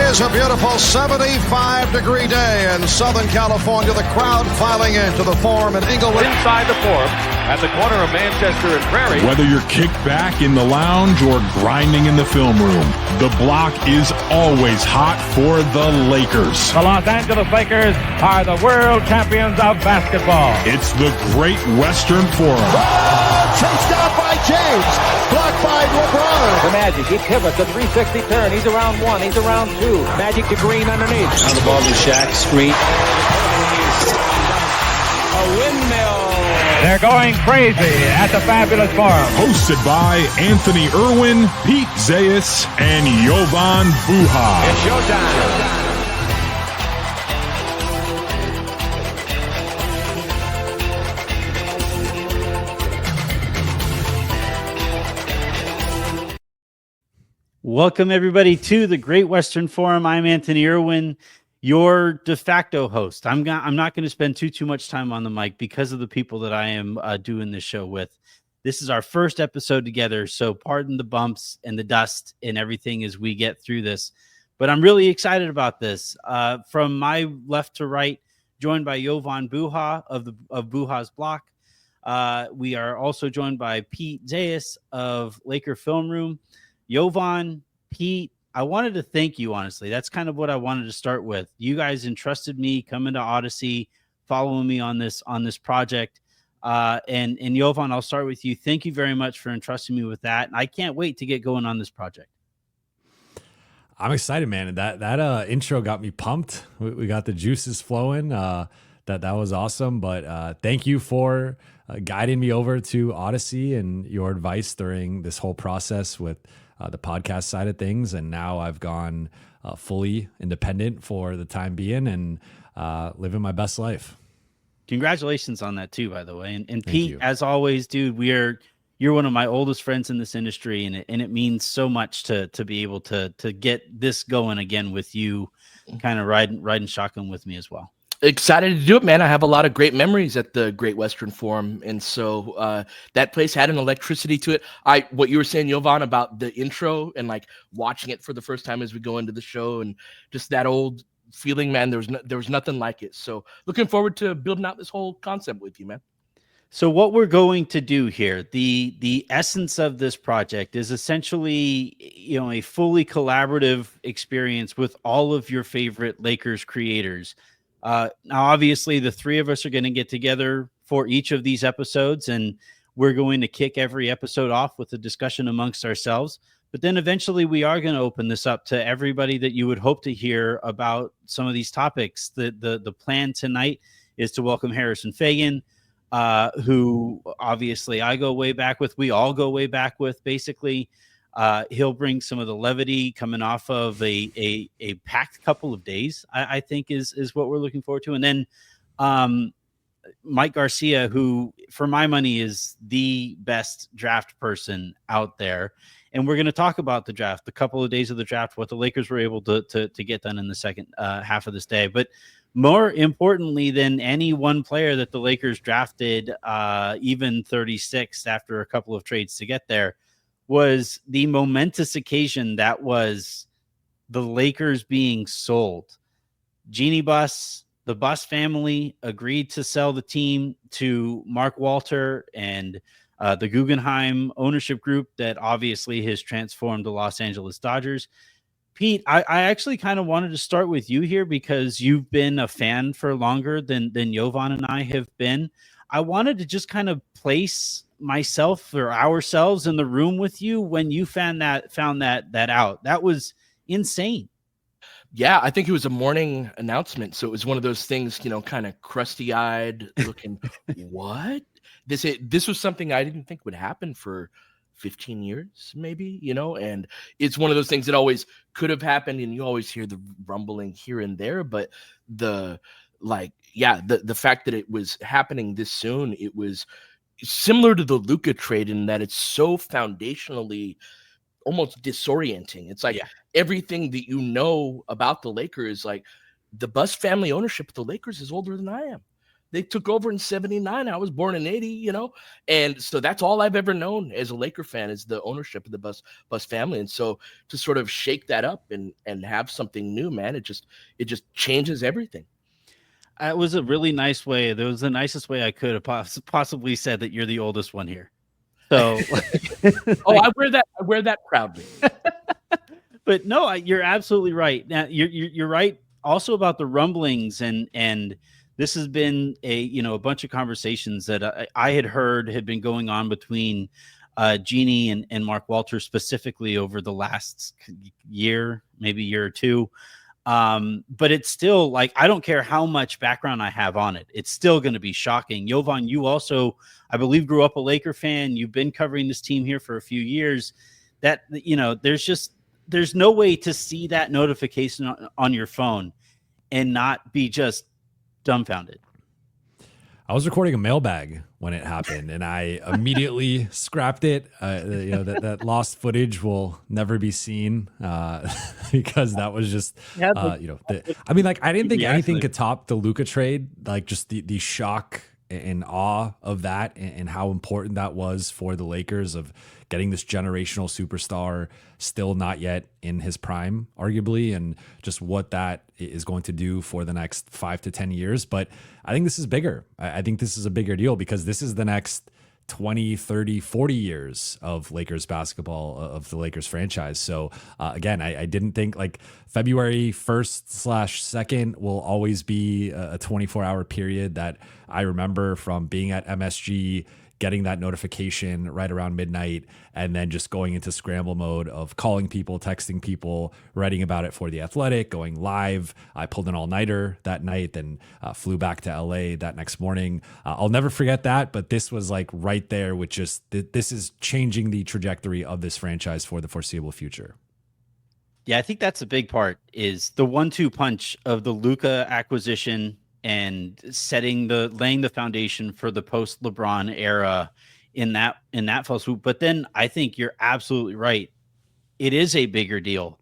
is a beautiful 75-degree day in Southern California. The crowd filing into the Forum in Inglewood. Inside the Forum at the corner of Manchester and Prairie. Whether you're kicked back in the lounge or grinding in the film room, the block is always hot for the Lakers. The Los Angeles Lakers are the world champions of basketball. It's the Great Western Forum. Oh, chased out by James. Blocked by LeBron. The Magic, he pivots, a 360 turn. He's around one, he's around two. Magic to Green underneath. Now the ball to Shaq, screen. A windmill. They're going crazy at the Fabulous Forum. Hosted by Anthony Irwin, Pete Zayas, and Jovan Buha. It's showtime. Welcome, everybody, to the Great Western Forum. I'm Anthony Irwin, your de facto host. I'm not going to spend too much time on the mic because of the people that I am doing this show with. This is our first episode together, so pardon the bumps and the dust and everything as we get through this. But I'm really excited about this. From my left to right, joined by Jovan Buha of Buha's Block. We are also joined by Pete Zayas of Laker Film Room. Jovan, Pete, I wanted to thank you, honestly. That's kind of what I wanted to start with. You guys entrusted me coming to Odyssey, following me on this project. And Jovan, I'll start with you. Thank you very much for entrusting me with that. And I can't wait to get going on this project. I'm excited, man. That intro got me pumped. We got the juices flowing. That was awesome. But thank you for guiding me over to Odyssey and your advice during this whole process with the podcast side of things. And now I've gone fully independent for the time being and living my best life. Congratulations on that too, by the way. And Pete, you. as always, dude, you're one of my oldest friends in this industry, and it means so much to be able to get this going again with you, kind of riding shotgun with me as well. Excited to do it, man. I have a lot of great memories at the Great Western Forum, and so that place had an electricity to it. What you were saying, Jovan, about the intro and like watching it for the first time as we go into the show, and just that old feeling, man. There was nothing like it. So looking forward to building out this whole concept with you, man. So what we're going to do here, the essence of this project is essentially, a fully collaborative experience with all of your favorite Lakers creators. Now, obviously, the three of us are going to get together for each of these episodes, and we're going to kick every episode off with a discussion amongst ourselves. But then eventually we are going to open this up to everybody that you would hope to hear about some of these topics. The plan tonight is to welcome Harrison Fagan, who obviously I go way back with. We all go way back with, basically. He'll bring some of the levity coming off of a packed couple of days, I think is what we're looking forward to. And then Mike Garcia, who for my money is the best draft person out there. And we're going to talk about the draft, the couple of days of the draft, what the Lakers were able to get done in the second half of this day. But more importantly than any one player that the Lakers drafted, even 36 after a couple of trades to get there, was the momentous occasion that was the Lakers being sold. Jeanie Buss, the Buss family, agreed to sell the team to Mark Walter and the Guggenheim ownership group that obviously has transformed the Los Angeles Dodgers. Pete, I actually kind of wanted to start with you here because you've been a fan for longer than Jovan and I have been. I wanted to just kind of place myself or ourselves in the room with you when you found that out. That was insane. Yeah, I think it was a morning announcement. So it was one of those things, kind of crusty eyed looking, what? This was something I didn't think would happen for 15 years, maybe, and it's one of those things that always could have happened. And you always hear the rumbling here and there, but the fact that it was happening this soon, it was similar to the Luka trade in that it's so foundationally almost disorienting. It's like everything that about the Lakers, like the Buss family ownership of the Lakers is older than I am. They took over in 79. I was born in 80, and so that's all I've ever known as a Laker fan is the ownership of the Buss family. And so to sort of shake that up and have something new, man, it just changes everything. It was a really nice way. That was the nicest way I could have possibly said that you're the oldest one here. So, I wear that proudly. But no, you're absolutely right. Now you're right also about the rumblings, and this has been a bunch of conversations that I had been going on between Jeanie and Mark Walter specifically over the last year, maybe year or two. But it's still like, I don't care how much background I have on it. It's still going to be shocking. Jovan, you also, I believe, grew up a Laker fan. You've been covering this team here for a few years. That, there's no way to see that notification on your phone and not be just dumbfounded. I was recording a mailbag when it happened, and I immediately scrapped it. That lost footage will never be seen because that was just, I didn't think anything could top the Luka trade. Like just the shock and awe of that, and how important that was for the Lakers of getting this generational superstar still not yet in his prime, arguably, and just what that is going to do for the next 5 to 10 years. But I think this is bigger. I think this is a bigger deal because this is the next 20, 30, 40 years of Lakers basketball, of the Lakers franchise. So again, I didn't think like February 1st/2nd will always be a 24-hour period that I remember from being at MSG, getting that notification right around midnight, and then just going into scramble mode of calling people, texting people, writing about it for The Athletic, going live. I pulled an all-nighter that night, then flew back to LA that next morning. I'll never forget that, but this was like right there with just, this is changing the trajectory of this franchise for the foreseeable future. Yeah, I think that's a big part, is the 1-2 punch of the Luka acquisition and laying the foundation for the post LeBron era in that full swoop. But then I think you're absolutely right. It is a bigger deal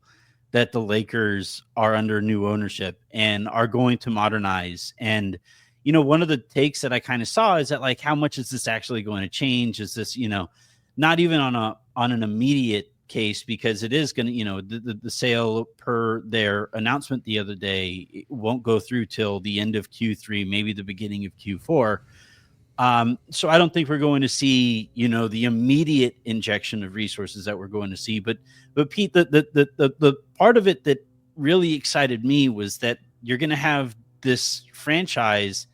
that the Lakers are under new ownership and are going to modernize. And, one of the takes that I kind of saw is that, like, how much is this actually going to change? Is this, not even on an immediate case, because it is going to, the sale per their announcement the other day, it won't go through till the end of Q3, maybe the beginning of Q4. So I don't think we're going to see, the immediate injection of resources that we're going to see. But Pete, the part of it that really excited me was that you're going to have this franchise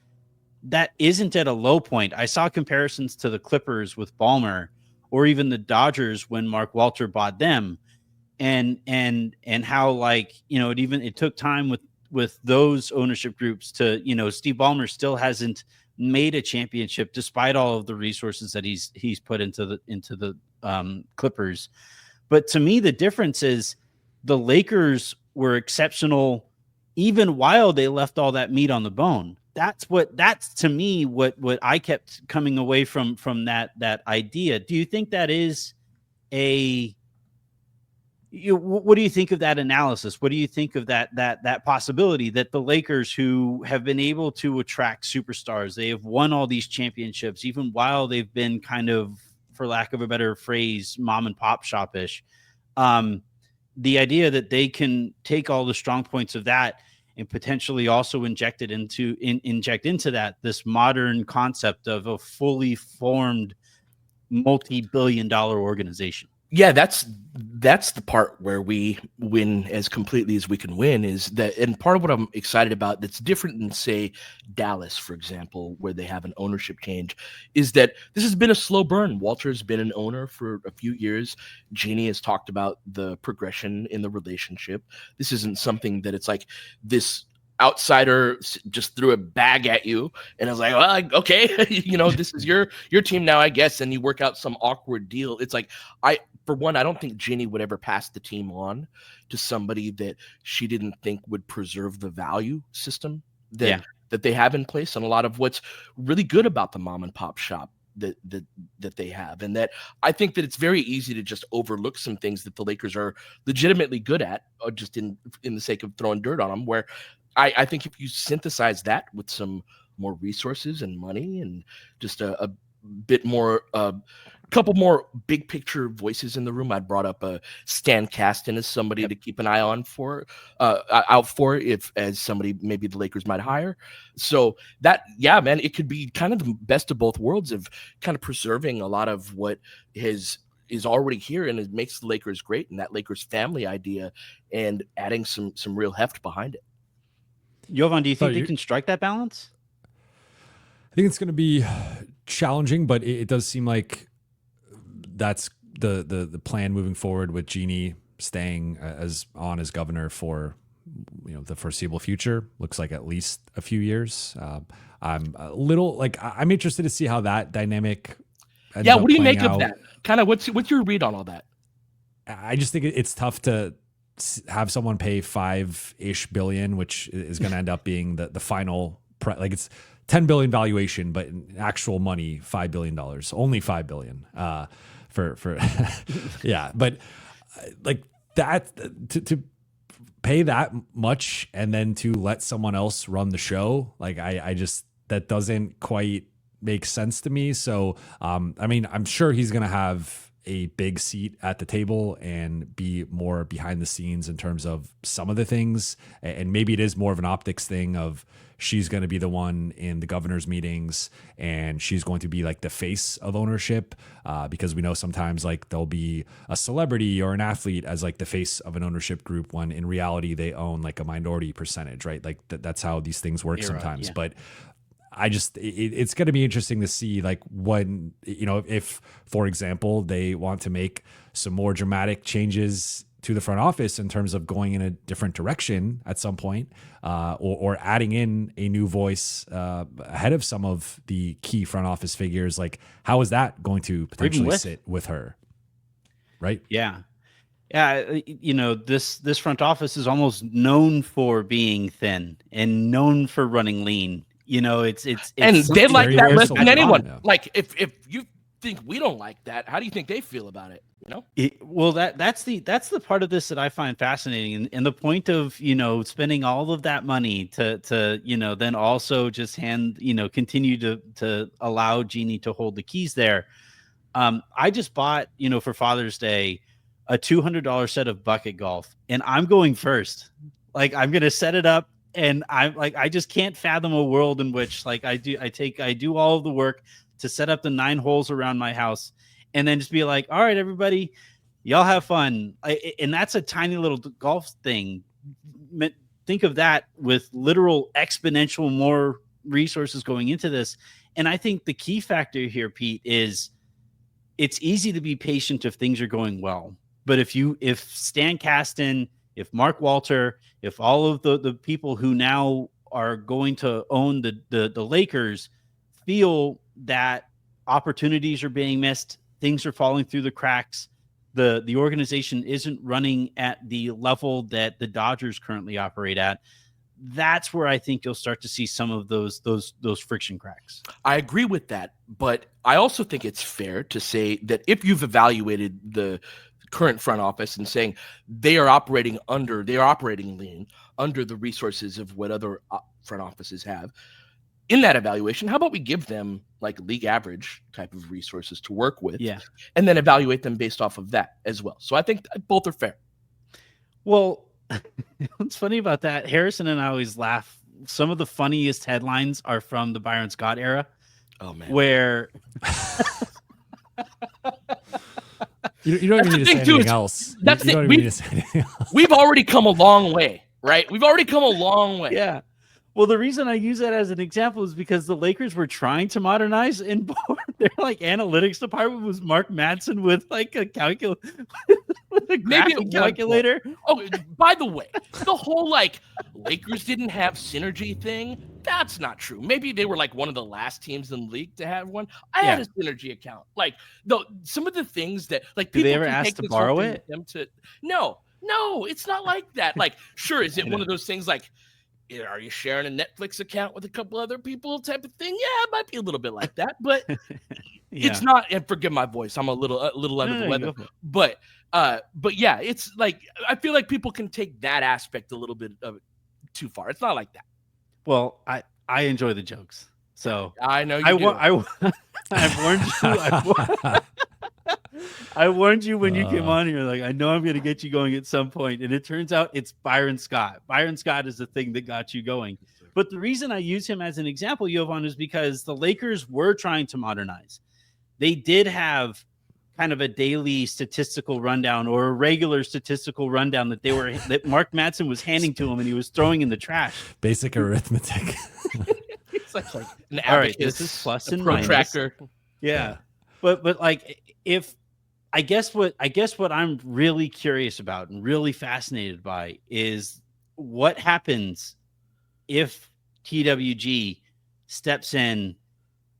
that isn't at a low point. I saw comparisons to the Clippers with Ballmer, or even the Dodgers when Mark Walter bought them, and how, like, it took time with those ownership groups to, Steve Ballmer still hasn't made a championship despite all of the resources that he's put into the Clippers. But to me, the difference is the Lakers were exceptional even while they left all that meat on the bone. That's to me what I kept coming away from that idea. Do you think that is what do you think of that analysis? What do you think of that possibility that the Lakers, who have been able to attract superstars, they have won all these championships, even while they've been kind of, for lack of a better phrase, mom and pop shopish, the idea that they can take all the strong points of that and potentially also inject into that this modern concept of a fully formed multi-billion-dollar organization. Yeah, that's the part where we win as completely as we can win, is that, and part of what I'm excited about that's different than, say, Dallas, for example, where they have an ownership change, is that this has been a slow burn. Walter's been an owner for a few years. Jeanie has talked about the progression in the relationship. This isn't something that it's like this outsider just threw a bag at you and I was like, well, okay, this is your team now, I guess, and you work out some awkward deal. It's like, for one, I don't think Jeanie would ever pass the team on to somebody that she didn't think would preserve the value system that they have in place, and a lot of what's really good about the mom and pop shop that they have. And that I think that it's very easy to just overlook some things that the Lakers are legitimately good at, or just in the sake of throwing dirt on them, where I think if you synthesize that with some more resources and money and just a bit more, couple more big picture voices in the room. I'd brought up Stan Kasten as somebody to keep an eye on out for if as somebody maybe the Lakers might hire. So that, yeah, man, it could be kind of the best of both worlds of kind of preserving a lot of what is already here and it makes the Lakers great and that Lakers family idea and adding some real heft behind it. Jovan, do you think they can strike that balance? I think it's going to be challenging, but it does seem like that's the plan moving forward with Jeanie staying as governor for the foreseeable future. Looks like at least a few years. I'm a little I'm interested to see how that dynamic. Yeah, what do you make of that? Kind of what's your read on all that? I just think it's tough to have someone pay $5-ish billion, which is going to end up being the final it's $10 billion valuation, but in actual money, $5 billion, only $5 billion. For yeah, but that to pay that much and then to let someone else run the show, I just that doesn't quite make sense to me. So I mean, I'm sure he's gonna have a big seat at the table and be more behind the scenes in terms of some of the things, and maybe it is more of an optics thing of she's going to be the one in the governor's meetings and she's going to be the face of ownership, because we know sometimes there'll be a celebrity or an athlete as the face of an ownership group when in reality they own a minority percentage, right? That's how these things work sometimes. Yeah. But I just, it's going to be interesting to see when, if, for example, they want to make some more dramatic changes to the front office in terms of going in a different direction at some point, or adding in a new voice ahead of some of the key front office figures. How is that going to potentially sit with her? Right. Yeah. Yeah. This front office is almost known for being thin and known for running lean. It's and they like that less than anyone. Yeah. If you think we don't like that, how do you think they feel about it? That's the part of this that I find fascinating, and the point of spending all of that money to then also just continue to allow Jeanie to hold the keys there. I just bought for Father's Day a $200 set of bucket golf, and I'm going first. I'm gonna set it up. And I just can't fathom a world in which I do all of the work to set up the 9 holes around my house and then just be all right, everybody, y'all have fun. And that's a tiny little golf thing. Think of that with literal exponential more resources going into this. And I think the key factor here, Pete, is it's easy to be patient if things are going well. But if Stan Kasten, if Mark Walter, if all of the people who now are going to own the Lakers feel that opportunities are being missed, things are falling through the cracks, the organization isn't running at the level that the Dodgers currently operate at, that's where I think you'll start to see some of those friction cracks. I agree with that, but I also think it's fair to say that if you've evaluated the current front office and saying they are operating lean under the resources of what other front offices have, in that evaluation, how about we give them league average type of resources to work with, and then evaluate them based off of that as well. So I think both are fair. Well, what's funny about that, Harrison and I always laugh. Some of the funniest headlines are from the Byron Scott era. Oh man, where you don't even need to say anything else. That's it. We've already come a long way, right? We've already come a long way. Yeah. Well, the reason I use that as an example is because the Lakers were trying to modernize, and their analytics department was Mark Madsen with a with a graphic calculator. Oh, by the way, the whole Lakers didn't have synergy thing, that's not true. Maybe they were one of the last teams in the league to have one. I had a synergy account. Some of the things that people did they ever ask to borrow it? No, it's not like that. Sure, is it one of those things are you sharing a Netflix account with a couple other people type of thing? Yeah, it might be a little bit like that, but it's not. And forgive my voice, I'm a little under the weather. But yeah, it's I feel like people can take that aspect a little bit of it too far. It's not like that. Well, I enjoy the jokes. So I know you do. I've warned you. I warned you when you came on here. Like, I know I'm going to get you going at some point, and it turns out it's Byron Scott. Byron Scott is the thing that got you going. But the reason I use him as an example, Jovan, is because the Lakers were trying to modernize. They did have kind of a daily statistical rundown or a regular statistical rundown that Mark Madsen was handing to him, and he was throwing in the trash. Basic arithmetic. It's like an All right, abacus, this is plus a and protractor. minus. Yeah. But like, if I guess what I'm really curious about and really fascinated by is what happens if TWG steps in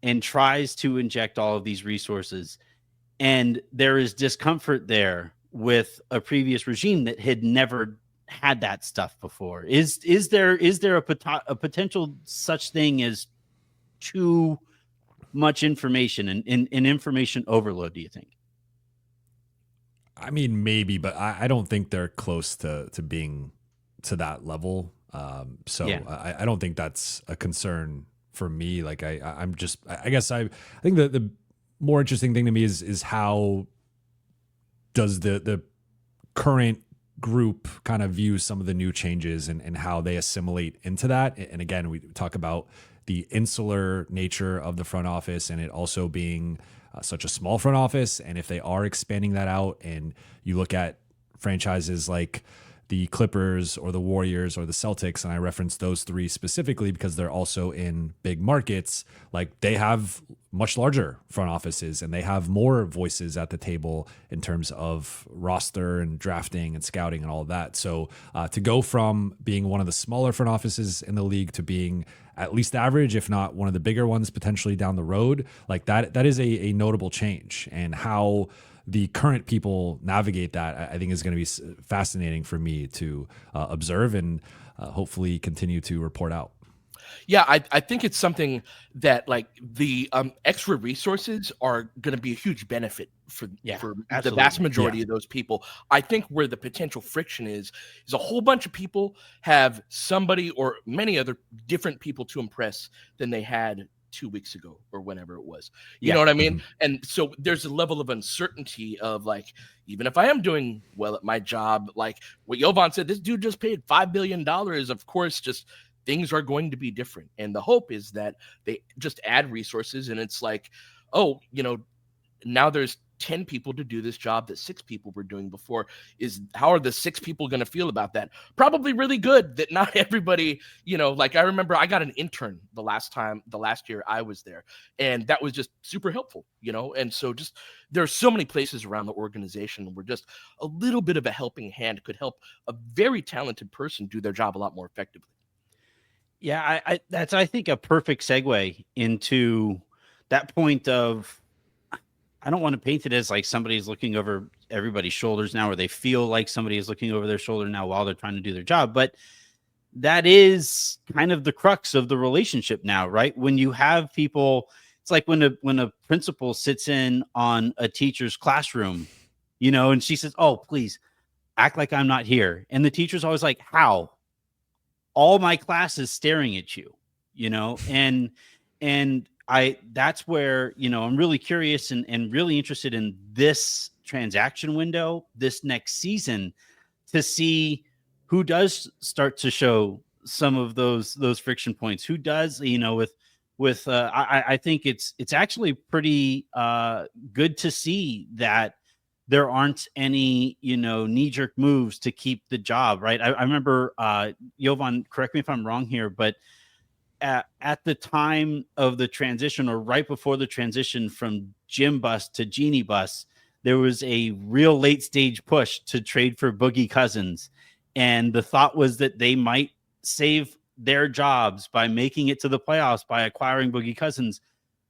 and tries to inject all of these resources, and there is discomfort there with a previous regime that had never had that stuff before. Is there a potential such thing as too much information and information overload, do you think? I mean, maybe, but I don't think they're close to being to that level. I don't think that's a concern for me. Like I think the more interesting thing to me is how does the current group kind of view some of the new changes and how they assimilate into that. And again, we talk about the insular nature of the front office and it also being such a small front office. And if they are expanding that out and you look at franchises like the Clippers or the Warriors or the Celtics, and I reference those three specifically because they're also in big markets, like they have much larger front offices and they have more voices at the table in terms of roster and drafting and scouting and all of that. So to go from being one of the smaller front offices in the league to being at least average, if not one of the bigger ones potentially down the road, like that is a notable change. And how the current people navigate that, I think is going to be fascinating for me to observe and hopefully continue to report out. Yeah, I think it's something that like the extra resources are going to be a huge benefit for the vast majority of those people. I think where the potential friction is a whole bunch of people have somebody or many other different people to impress than they had 2 weeks ago or whenever it was. You know what I mean? Mm-hmm. And so there's a level of uncertainty of like, even if I am doing well at my job, like what Jovan said, this dude just paid $5 billion. Of course, just things are going to be different. And the hope is that they just add resources and it's like, oh, now there's 10 people to do this job that 6 people were doing before. How are the 6 people going to feel about that? Probably really good that not everybody, like I remember I got an intern the last year I was there, and that was just super helpful, and so just there are so many places around the organization where just a little bit of a helping hand could help a very talented person do their job a lot more effectively. Yeah, that's, I think, a perfect segue into that point of, I don't want to paint it as like somebody's looking over everybody's shoulders now, or they feel like somebody is looking over their shoulder now while they're trying to do their job. But that is kind of the crux of the relationship now, right? When you have people, it's like when a principal sits in on a teacher's classroom, and she says, "Oh, please act like I'm not here." And the teacher's always like, "How? All my class is staring at you," and that's where, I'm really curious and really interested in this transaction window, this next season, to see who does start to show some of those friction points, who does, I think it's actually pretty good to see that there aren't any, knee-jerk moves to keep the job, right? I remember, Jovan, correct me if I'm wrong here, but at the time of the transition, or right before the transition from Jim Buss to Jeanie Buss, there was a real late stage push to trade for Boogie Cousins. And the thought was that they might save their jobs by making it to the playoffs by acquiring Boogie Cousins.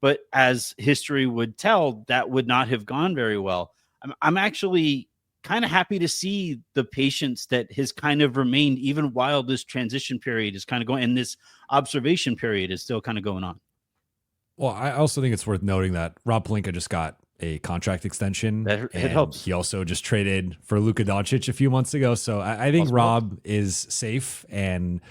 But as history would tell, that would not have gone very well. I'm actually kind of happy to see the patience that has kind of remained even while this transition period is kind of going, and this observation period is still kind of going on. Well, I also think it's worth noting that Rob Pelinka just got a contract extension. It helps. He also just traded for Luka Doncic a few months ago. So I think Rob is safe, and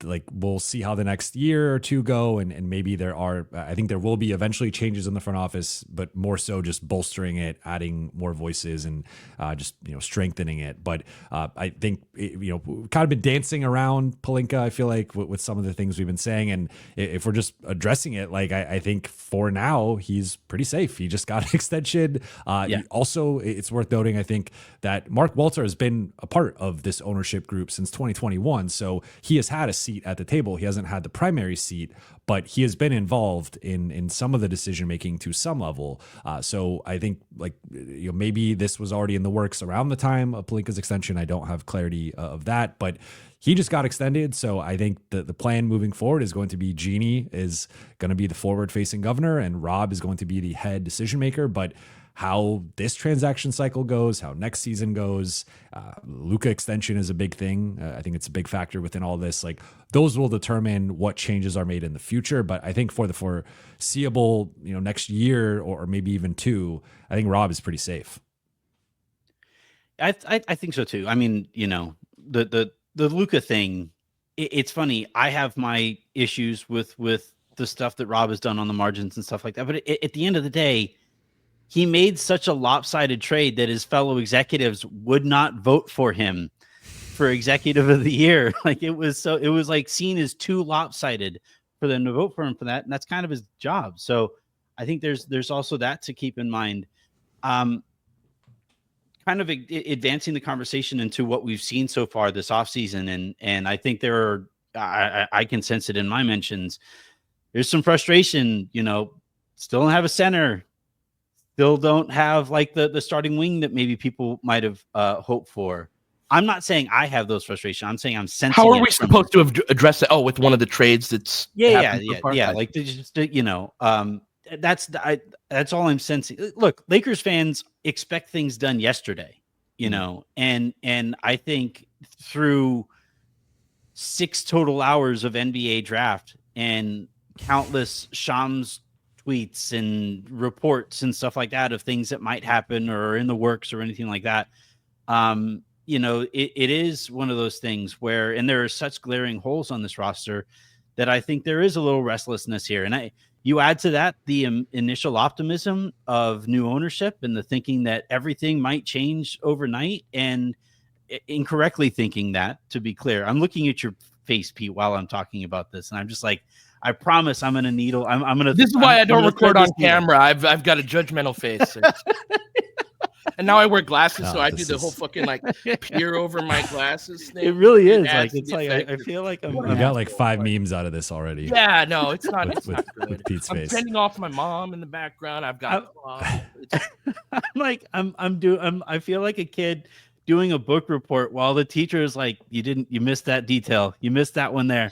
like we'll see how the next year or two go, and maybe I think there will be eventually changes in the front office, but more so just bolstering it, adding more voices, and just strengthening it. But I think we've kind of been dancing around Pelinka, I feel like, with some of the things we've been saying, and if we're just addressing it, like I think for now he's pretty safe. He just got an extension. Also, it's worth noting, I think, that Mark Walter has been a part of this ownership group since 2021, so he has had a seat at the table. He hasn't had the primary seat, but he has been involved in some of the decision making to some level. So I think maybe this was already in the works around the time of Pelinka's extension. I don't have clarity of that, but he just got extended. So I think the plan moving forward is going to be Jeanie is going to be the forward facing governor and Rob is going to be the head decision maker. But how this transaction cycle goes, how next season goes, Luka extension is a big thing. I think it's a big factor within all this. Like, those will determine what changes are made in the future. But I think for the foreseeable, next year or maybe even two, I think Rob is pretty safe. I think so too. I mean, the Luka thing, it's funny. I have my issues with the stuff that Rob has done on the margins and stuff like that. But at the end of the day, he made such a lopsided trade that his fellow executives would not vote for him for executive of the year. Like, it was like seen as too lopsided for them to vote for him for that. And that's kind of his job. So I think there's also that to keep in mind. Kind of advancing the conversation into what we've seen so far this offseason. And I think I can sense it in my mentions. There's some frustration, still don't have a center. Still don't have like the starting wing that maybe people might have hoped for. I'm not saying I have those frustrations. I'm saying I'm sensing. How are we supposed to have addressed it? Oh, with one of the trades that's yeah. Like, just that's all I'm sensing. Look, Lakers fans expect things done yesterday, and I think through 6 total hours of NBA draft and countless Shams tweets and reports and stuff like that of things that might happen or in the works or anything like that. It is one of those things where, and there are such glaring holes on this roster that I think there is a little restlessness here. And you add to that the initial optimism of new ownership and the thinking that everything might change overnight, and incorrectly thinking that, to be clear. I'm looking at your face, Pete, while I'm talking about this, and I'm just like, I promise I'm going to needle. I'm going to. This is why I don't record on camera. I've got a judgmental face. And now I wear glasses, so I do the whole fucking like peer over my glasses thing. It really is like, it's like I feel like I'm. We got like 5 memes out of this already. Yeah, no, it's not. It's not good. With Pete's I'm face. sending off my mom in the background. I've got. I feel like a kid doing a book report while the teacher is like, you missed that detail. You missed that one there.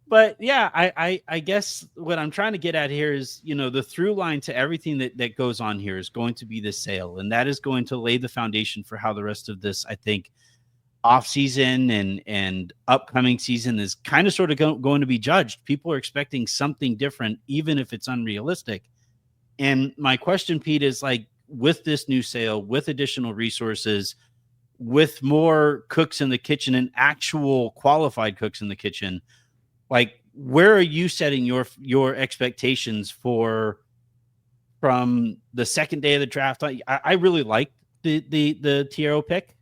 But yeah, I guess what I'm trying to get at here is, the through line to everything that goes on here is going to be the sale. And that is going to lay the foundation for how the rest of this, I think, off season and upcoming season is kind of sort of going to be judged. People are expecting something different, even if it's unrealistic. And my question, Pete, is like, with this new sale, with additional resources, with more cooks in the kitchen and actual qualified cooks in the kitchen, like, where are you setting your expectations from the second day of the draft? I really like the Tiero pick.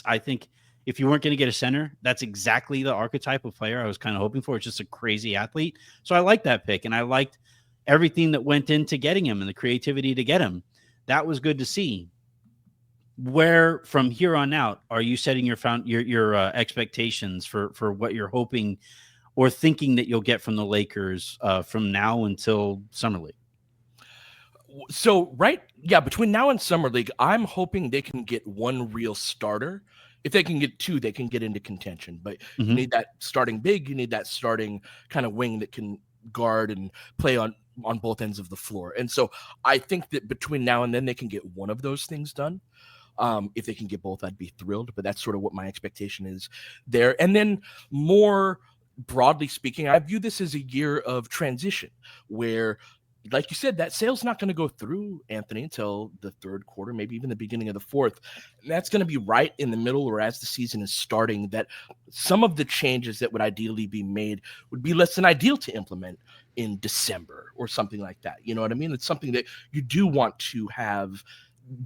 I think if you weren't going to get a center, that's exactly the archetype of player I was kind of hoping for. It's just a crazy athlete. So I like that pick, and I liked everything that went into getting him and the creativity to get him. That was good to see. Where from here on out are you setting your expectations for what you're hoping or thinking that you'll get from the Lakers from now until Summer League? So, between now and Summer League, I'm hoping they can get one real starter. If they can get 2, they can get into contention. But you need that starting big. You need that starting kind of wing that can guard and play on both ends of the floor. And so I think that between now and then they can get one of those things done. If they can get both, I'd be thrilled. But that's sort of what my expectation is there. And then more broadly speaking, I view this as a year of transition where like you said, that sale's not going to go through, Anthony, until the third quarter, maybe even the beginning of the fourth. And that's going to be right in the middle, or as the season is starting, that some of the changes that would ideally be made would be less than ideal to implement in December or something like that. You know what I mean? It's something that you do want to have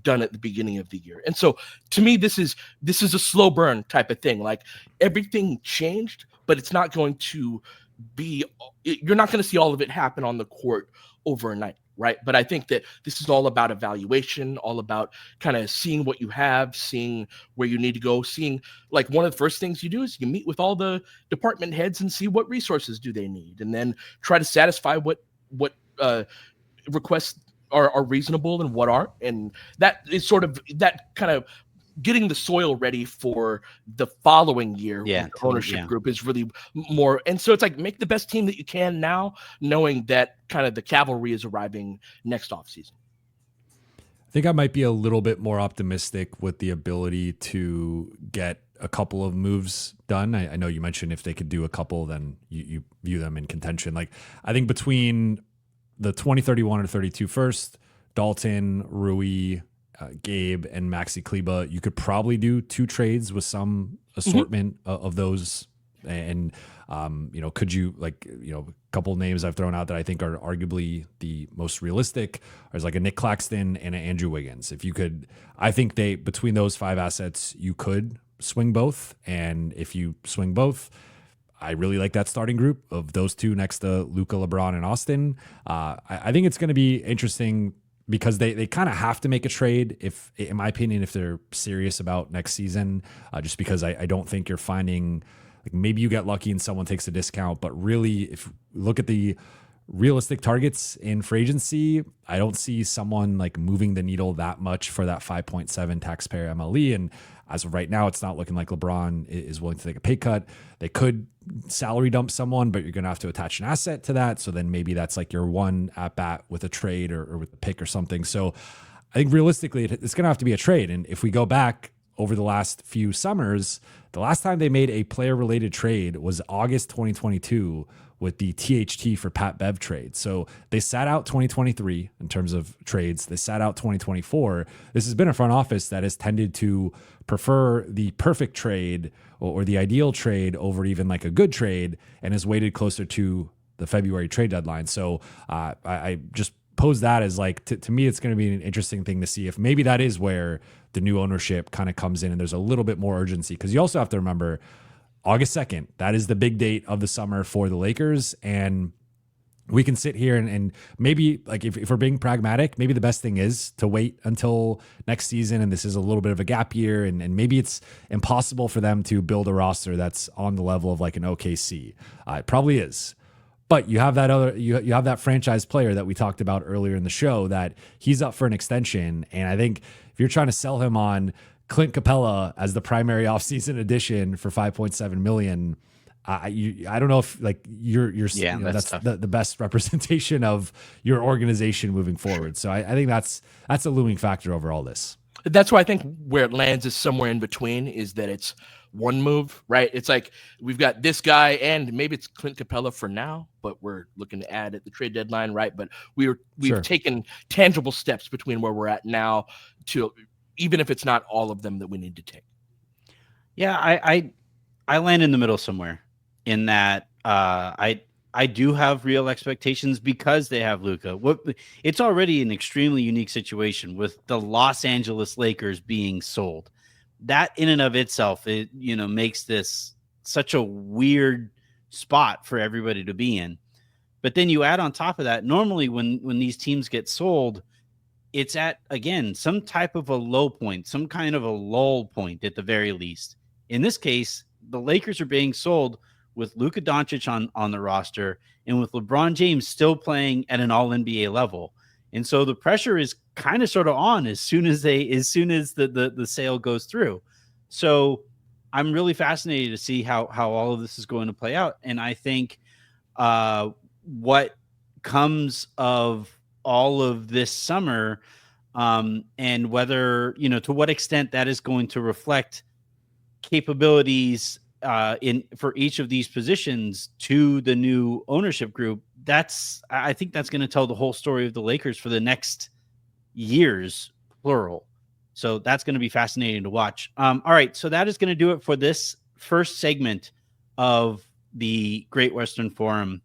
done at the beginning of the year. And so to me, this is a slow burn type of thing. Like, everything changed, but it's not going to be, you're not going to see all of it happen on the court overnight, right? But I think that this is all about evaluation, all about kind of seeing what you have, seeing where you need to go, seeing, like, one of the first things you do is you meet with all the department heads and see what resources do they need, and then try to satisfy what requests are reasonable and what aren't. And that is sort of that kind of getting the soil ready for the following year. Yeah, with the ownership group is really more. And so it's like, make the best team that you can now, knowing that kind of the cavalry is arriving next offseason. I think I might be a little bit more optimistic with the ability to get a couple of moves done. I know you mentioned if they could do a couple, then you view them in contention. Like, I think between the 2031 or 32 first, Dalton, Rui, Gabe, and Maxi Kleba, you could probably do 2 trades with some assortment of those. And, could you, like, a couple of names I've thrown out that I think are arguably the most realistic is like a Nick Claxton and an Andrew Wiggins. If you could, I think between those 5 assets, you could swing both. And if you swing both, I really like that starting group of those 2 next to Luka, LeBron, and Austin. I think it's going to be interesting because they kind of have to make a trade, if, in my opinion, if they're serious about next season, just because I don't think you're finding, like, maybe you get lucky and someone takes a discount, but really, if you look at the realistic targets in free agency, I don't see someone like moving the needle that much for that 5.7 taxpayer MLE. And as of right now, it's not looking like LeBron is willing to take a pay cut. They could salary dump someone, but you're going to have to attach an asset to that. So then maybe that's like your one at bat with a trade or with a pick or something. So I think realistically, it's going to have to be a trade. And if we go back over the last few summers, the last time they made a player related trade was August 2022 with the THT for Pat Bev trade. So they sat out 2023 in terms of trades. They sat out 2024. This has been a front office that has tended to prefer the perfect trade or the ideal trade over even like a good trade, and has waited closer to the February trade deadline. So I just pose that as like, to me, it's going to be an interesting thing to see if maybe that is where the new ownership kind of comes in and there's a little bit more urgency. Because you also have to remember, August 2nd, that is the big date of the summer for the Lakers. And we can sit here and maybe, like, if we're being pragmatic, maybe the best thing is to wait until next season. And this is a little bit of a gap year. And maybe it's impossible for them to build a roster that's on the level of like an OKC. It probably is. But you have that other, you have that franchise player that we talked about earlier in the show, that he's up for an extension. And I think if you're trying to sell him on Clint Capella as the primary offseason addition for $5.7 million, I don't know if like that's the best representation of your organization moving forward. So I think that's a looming factor over all this. That's why I think where it lands is somewhere in between, is that it's one move, right? It's like, we've got this guy and maybe it's Clint Capella for now, but we're looking to add at the trade deadline, right? But we've taken tangible steps between where we're at now to, even if it's not all of them that we need to take. Yeah, I land in the middle somewhere, in that I do have real expectations because they have Luka. It's already an extremely unique situation with the Los Angeles Lakers being sold. That in and of itself, it makes this such a weird spot for everybody to be in. But then you add on top of that, normally when these teams get sold, it's at, again, some type of a low point, some kind of a lull point at the very least. In this case, the Lakers are being sold with Luka Doncic on the roster and with LeBron James still playing at an all-NBA level. And so the pressure is kind of sort of on as soon as the sale goes through. So I'm really fascinated to see how all of this is going to play out. And I think what comes of all of this summer, and whether, to what extent that is going to reflect capabilities for each of these positions to the new ownership group, I think that's going to tell the whole story of the Lakers for the next years, plural. So that's going to be fascinating to watch. All right, so that is going to do it for this first segment of the Great Western Forum.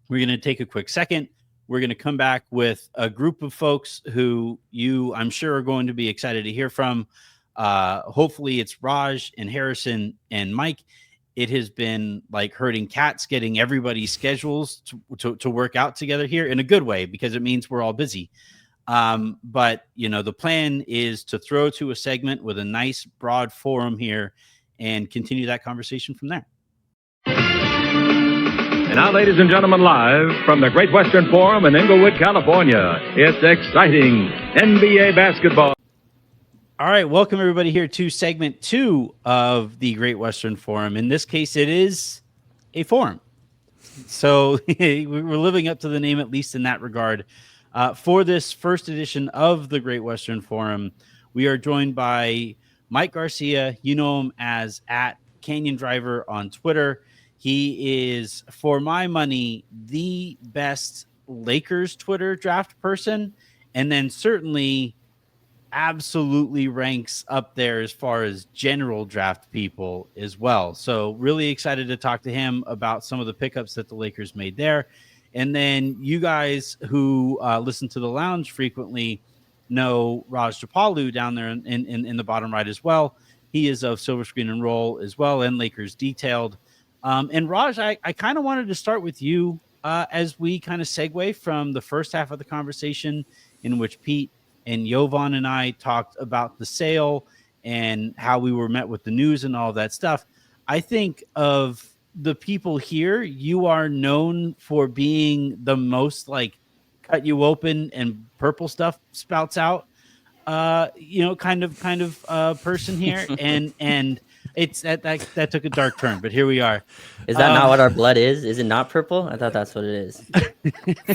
We're going to take a quick second. We're going to come back with a group of folks who I'm sure, are going to be excited to hear from. Hopefully it's Raj and Harrison and Mike. It has been like herding cats, getting everybody's schedules to work out together here in a good way, because it means we're all busy. But the plan is to throw to a segment with a nice broad forum here and continue that conversation from there. And now, ladies and gentlemen, live from the Great Western Forum in Inglewood, California, it's exciting NBA basketball. All right, welcome everybody here to segment 2 of the Great Western Forum. In this case, it is a forum. So we're living up to the name, at least in that regard. For this first edition of the Great Western Forum, we are joined by Mike Garcia. You know him as @CanyonDriver on Twitter. He is, for my money, the best Lakers Twitter draft person, and then certainly absolutely ranks up there as far as general draft people as well. So really excited to talk to him about some of the pickups that the Lakers made there. And then you guys who listen to the lounge frequently know Raj Chipalu down there in the bottom right as well. He is of Silver Screen and Roll as well, and Lakers Detailed. And Raj, I kind of wanted to start with you as we kind of segue from the first half of the conversation, in which Pete and Jovan and I talked about the sale and how we were met with the news and all that stuff. I think of the people here, you are known for being the most like cut you open and purple stuff spouts out, kind of person here. and it's that took a dark turn, but here we are. Is that not what our blood is? Is it not purple? I thought that's what it is.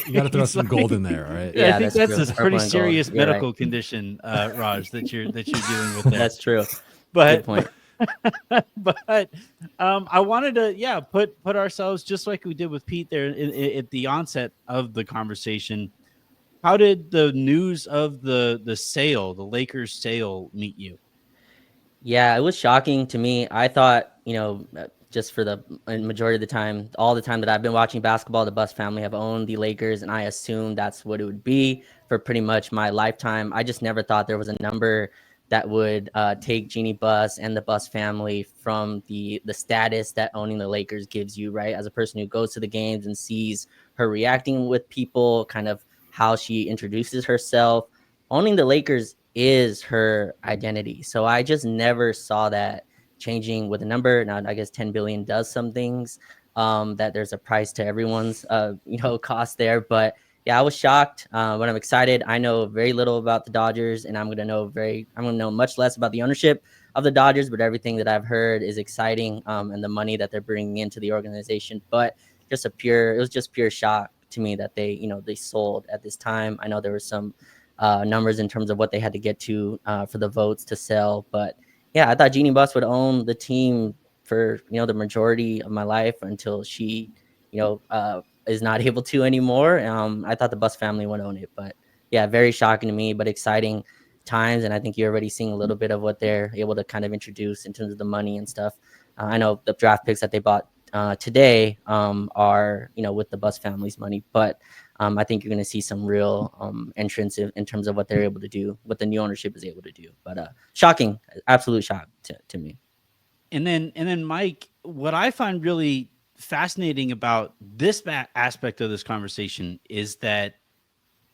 You got to throw some gold in there, right? Yeah, I think that's a pretty Purple serious gold. You're medical right. condition, Raj, that you're dealing with there. That's true. But Good point. but I wanted to put ourselves just like we did with Pete there at the onset of the conversation. How did the news of the Lakers sale, meet you? Yeah, it was shocking to me. I thought, just for the majority of the time, all the time that I've been watching basketball, the Buss family have owned the Lakers, and I assumed that's what it would be for pretty much my lifetime. I just never thought there was a number that would take Jeanie Buss and the Buss family from the status that owning the Lakers gives you, right? As a person who goes to the games and sees her reacting with people, kind of how she introduces herself, owning the Lakers is her identity. So I just never saw that changing with a number. Now, I guess 10 billion does some things, that there's a price to everyone's, cost there. But yeah, I was shocked, but I'm excited. I know very little about the Dodgers, and I'm going to know much less about the ownership of the Dodgers, but everything that I've heard is exciting, and the money that they're bringing into the organization. But it was just pure shock to me that they sold at this time. I know there were some numbers in terms of what they had to get to for the votes to sell. But yeah, I thought Jeanie Buss would own the team for, the majority of my life until she, is not able to anymore. I thought the Buss family would own it. But yeah, very shocking to me, but exciting times. And I think you're already seeing a little bit of what they're able to kind of introduce in terms of the money and stuff. I know the draft picks that they bought today are, with the Buss family's money. But I think you're going to see some real entrance in terms of what they're able to do, what the new ownership is able to do. But shocking, absolute shock to me. And then Mike, what I find really fascinating about this aspect of this conversation is that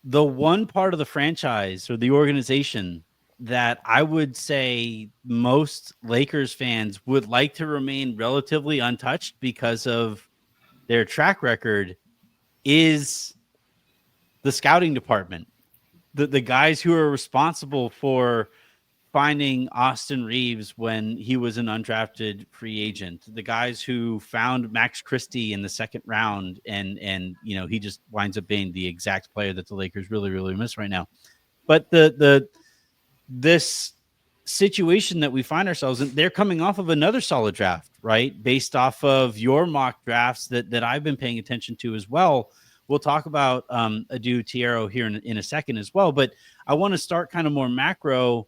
the one part of the franchise or the organization that I would say most Lakers fans would like to remain relatively untouched because of their track record is the scouting department, the guys who are responsible for finding Austin Reeves when he was an undrafted free agent, the guys who found Max Christie in the second round, and he just winds up being the exact player that the Lakers really, really miss right now. But this situation that we find ourselves in, they're coming off of another solid draft, right? Based off of your mock drafts that I've been paying attention to as well, we'll talk about Adu Tiero here in a second as well. But I want to start kind of more macro.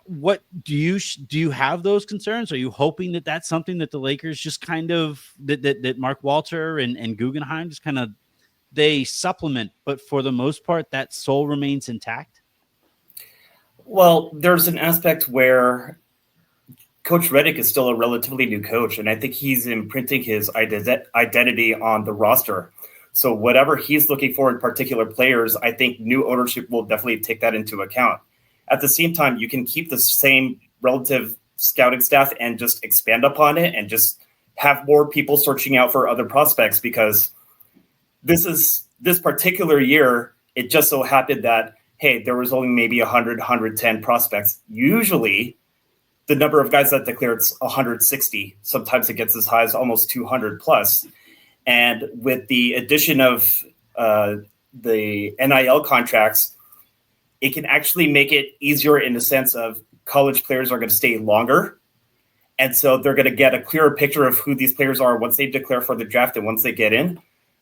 What do you have those concerns? Are you hoping that that's something that the Lakers just kind of that Mark Walter and Guggenheim just kind of they supplement, but for the most part, that soul remains intact? Well, there's an aspect where Coach Redick is still a relatively new coach, and I think he's imprinting his identity on the roster. So whatever he's looking for in particular players, I think new ownership will definitely take that into account. At the same time, you can keep the same relative scouting staff and just expand upon it and just have more people searching out for other prospects, because this particular year, it just so happened that, hey, there was only maybe 100, 110 prospects. Usually the number of guys that declare it's 160. Sometimes it gets as high as almost 200 plus. And with the addition of the NIL contracts, it can actually make it easier in the sense of college players are going to stay longer. And so they're going to get a clearer picture of who these players are once they declare for the draft and once they get in.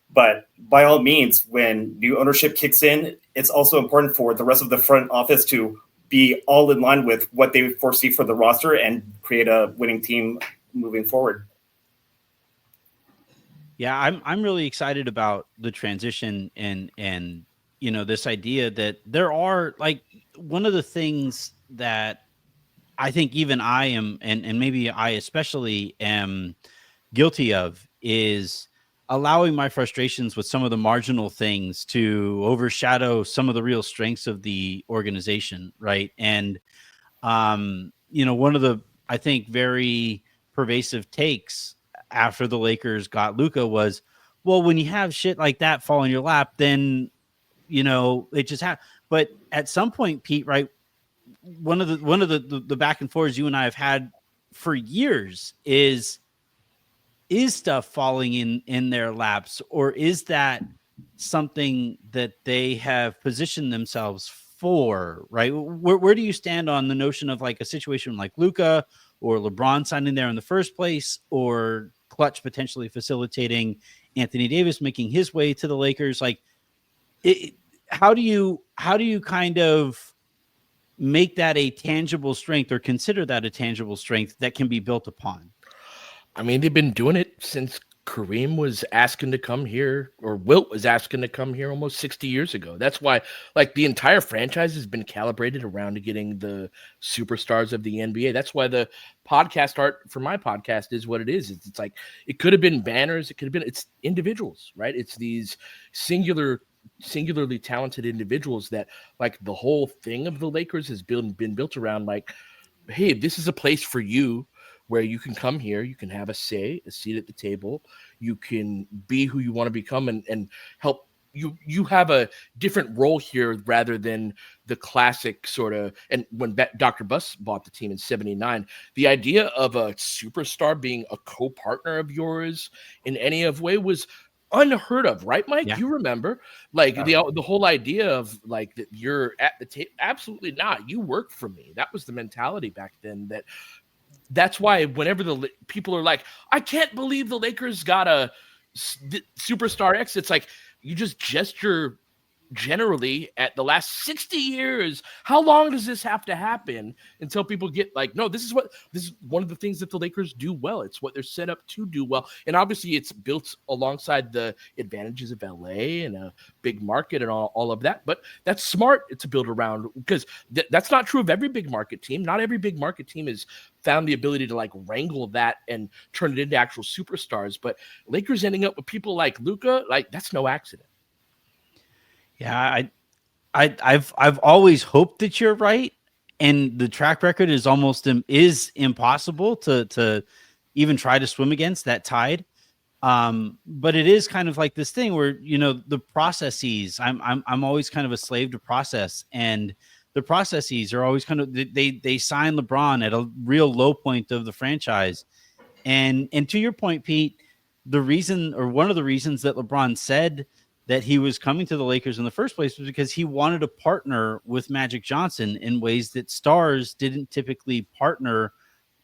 But by all means, when new ownership kicks in, it's also important for the rest of the front office to be all in line with what they foresee for the roster and create a winning team moving forward. Yeah, I'm really excited about the transition and this idea that there are, like, one of the things that I think even I am, and maybe I especially am guilty of, is allowing my frustrations with some of the marginal things to overshadow some of the real strengths of the organization. Right. And, one of the, I think, very pervasive takes after the Lakers got Luka was, well, when you have shit like that fall in your lap, then, it just happens. But at some point, Pete, right, one of the back and forths you and I have had for years is stuff falling in their laps, or is that something that they have positioned themselves for, right? Where do you stand on the notion of, like, a situation like Luka or LeBron signing there in the first place, or Clutch potentially facilitating Anthony Davis making his way to the Lakers? Like, how do you kind of make that a tangible strength, or consider that a tangible strength that can be built upon? I mean, they've been doing it since Kareem was asking to come here, or Wilt was asking to come here almost 60 years ago. That's why, like, the entire franchise has been calibrated around to getting the superstars of the NBA. That's why the podcast art for my podcast is what it is. It's like, it could have been banners. It could have been, it's individuals, right? It's these singularly talented individuals that, like, the whole thing of the Lakers has been built around, like, hey, this is a place for you where you can come here, you can have a say, a seat at the table, you can be who you want to become, and help you have a different role here rather than the classic sort of. And when Dr. Buss bought the team in '79, the idea of a superstar being a co-partner of yours in any of way was unheard of, right, Mike? Yeah. You remember, like, the whole idea of, like, that you're at the table. Absolutely not. You work for me. That was the mentality back then. That's why whenever the people are like, I can't believe the Lakers got a superstar X, it's like, you just gesture generally at the last 60 years. How long does this have to happen until people get like, no, this is one of the things that the Lakers do well. It's what they're set up to do well. And obviously it's built alongside the advantages of LA and a big market and all of that. But that's smart to build around, because that's not true of every big market team. Not every big market team has found the ability to, like, wrangle that and turn it into actual superstars. But Lakers ending up with people like Luka, like, that's no accident. Yeah, I've always hoped that you're right, and the track record is impossible to even try to swim against that tide. But it is kind of like this thing where, the processes. I'm always kind of a slave to process, and the processes are always kind of they sign LeBron at a real low point of the franchise, and to your point, Pete, the reason, or one of the reasons, that LeBron said that he was coming to the Lakers in the first place was because he wanted to partner with Magic Johnson in ways that stars didn't typically partner,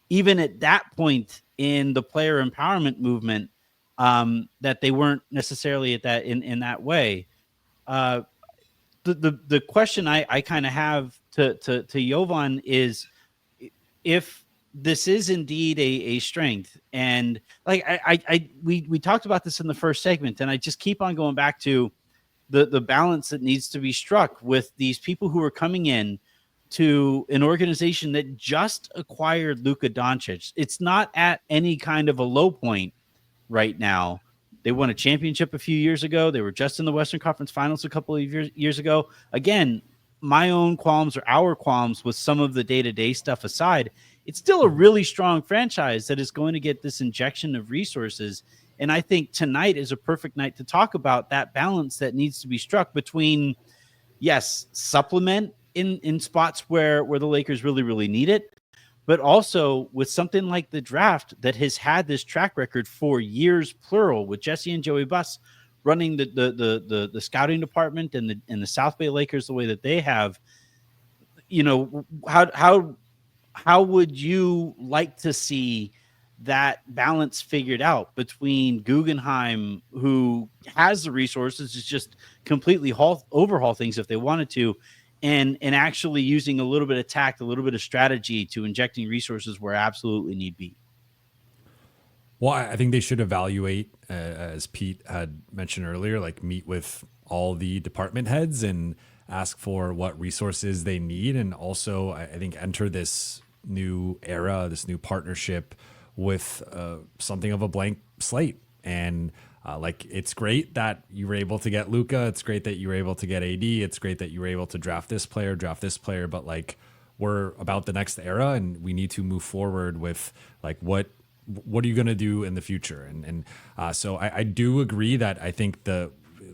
even at that point in the player empowerment movement. that they weren't necessarily at that in that way. The question I kind of have to Jovan is, if this is indeed a strength, and like we talked about this in the first segment, and I just keep on going back to the balance that needs to be struck with these people who are coming in to an organization that just acquired Luka Doncic. It's not at any kind of a low point right now. They won a championship a few years ago. They were just in the Western Conference Finals a couple of years ago. Again, my own qualms, or our qualms, with some of the day-to-day stuff aside, it's still a really strong franchise that is going to get this injection of resources. And I think tonight is a perfect night to talk about that balance that needs to be struck between, yes, supplement in spots where the Lakers really, really need it, but also with something like the draft that has had this track record for years, plural, with Jesse and Joey Buss running the scouting department and the South Bay Lakers the way that they have. How would you like to see that balance figured out between Guggenheim, who has the resources to just completely overhaul things if they wanted to, and actually using a little bit of tact, a little bit of strategy to injecting resources where absolutely need be? Well, I think they should evaluate, as Pete had mentioned earlier, like meet with all the department heads and ask for what resources they need. And also, I think, enter this new era, this new partnership with something of a blank slate. And like, it's great that you were able to get Luka. It's great that you were able to get AD. It's great that you were able to draft this player. But like, we're about the next era, and we need to move forward with like, what are you going to do in the future? So I do agree that I think the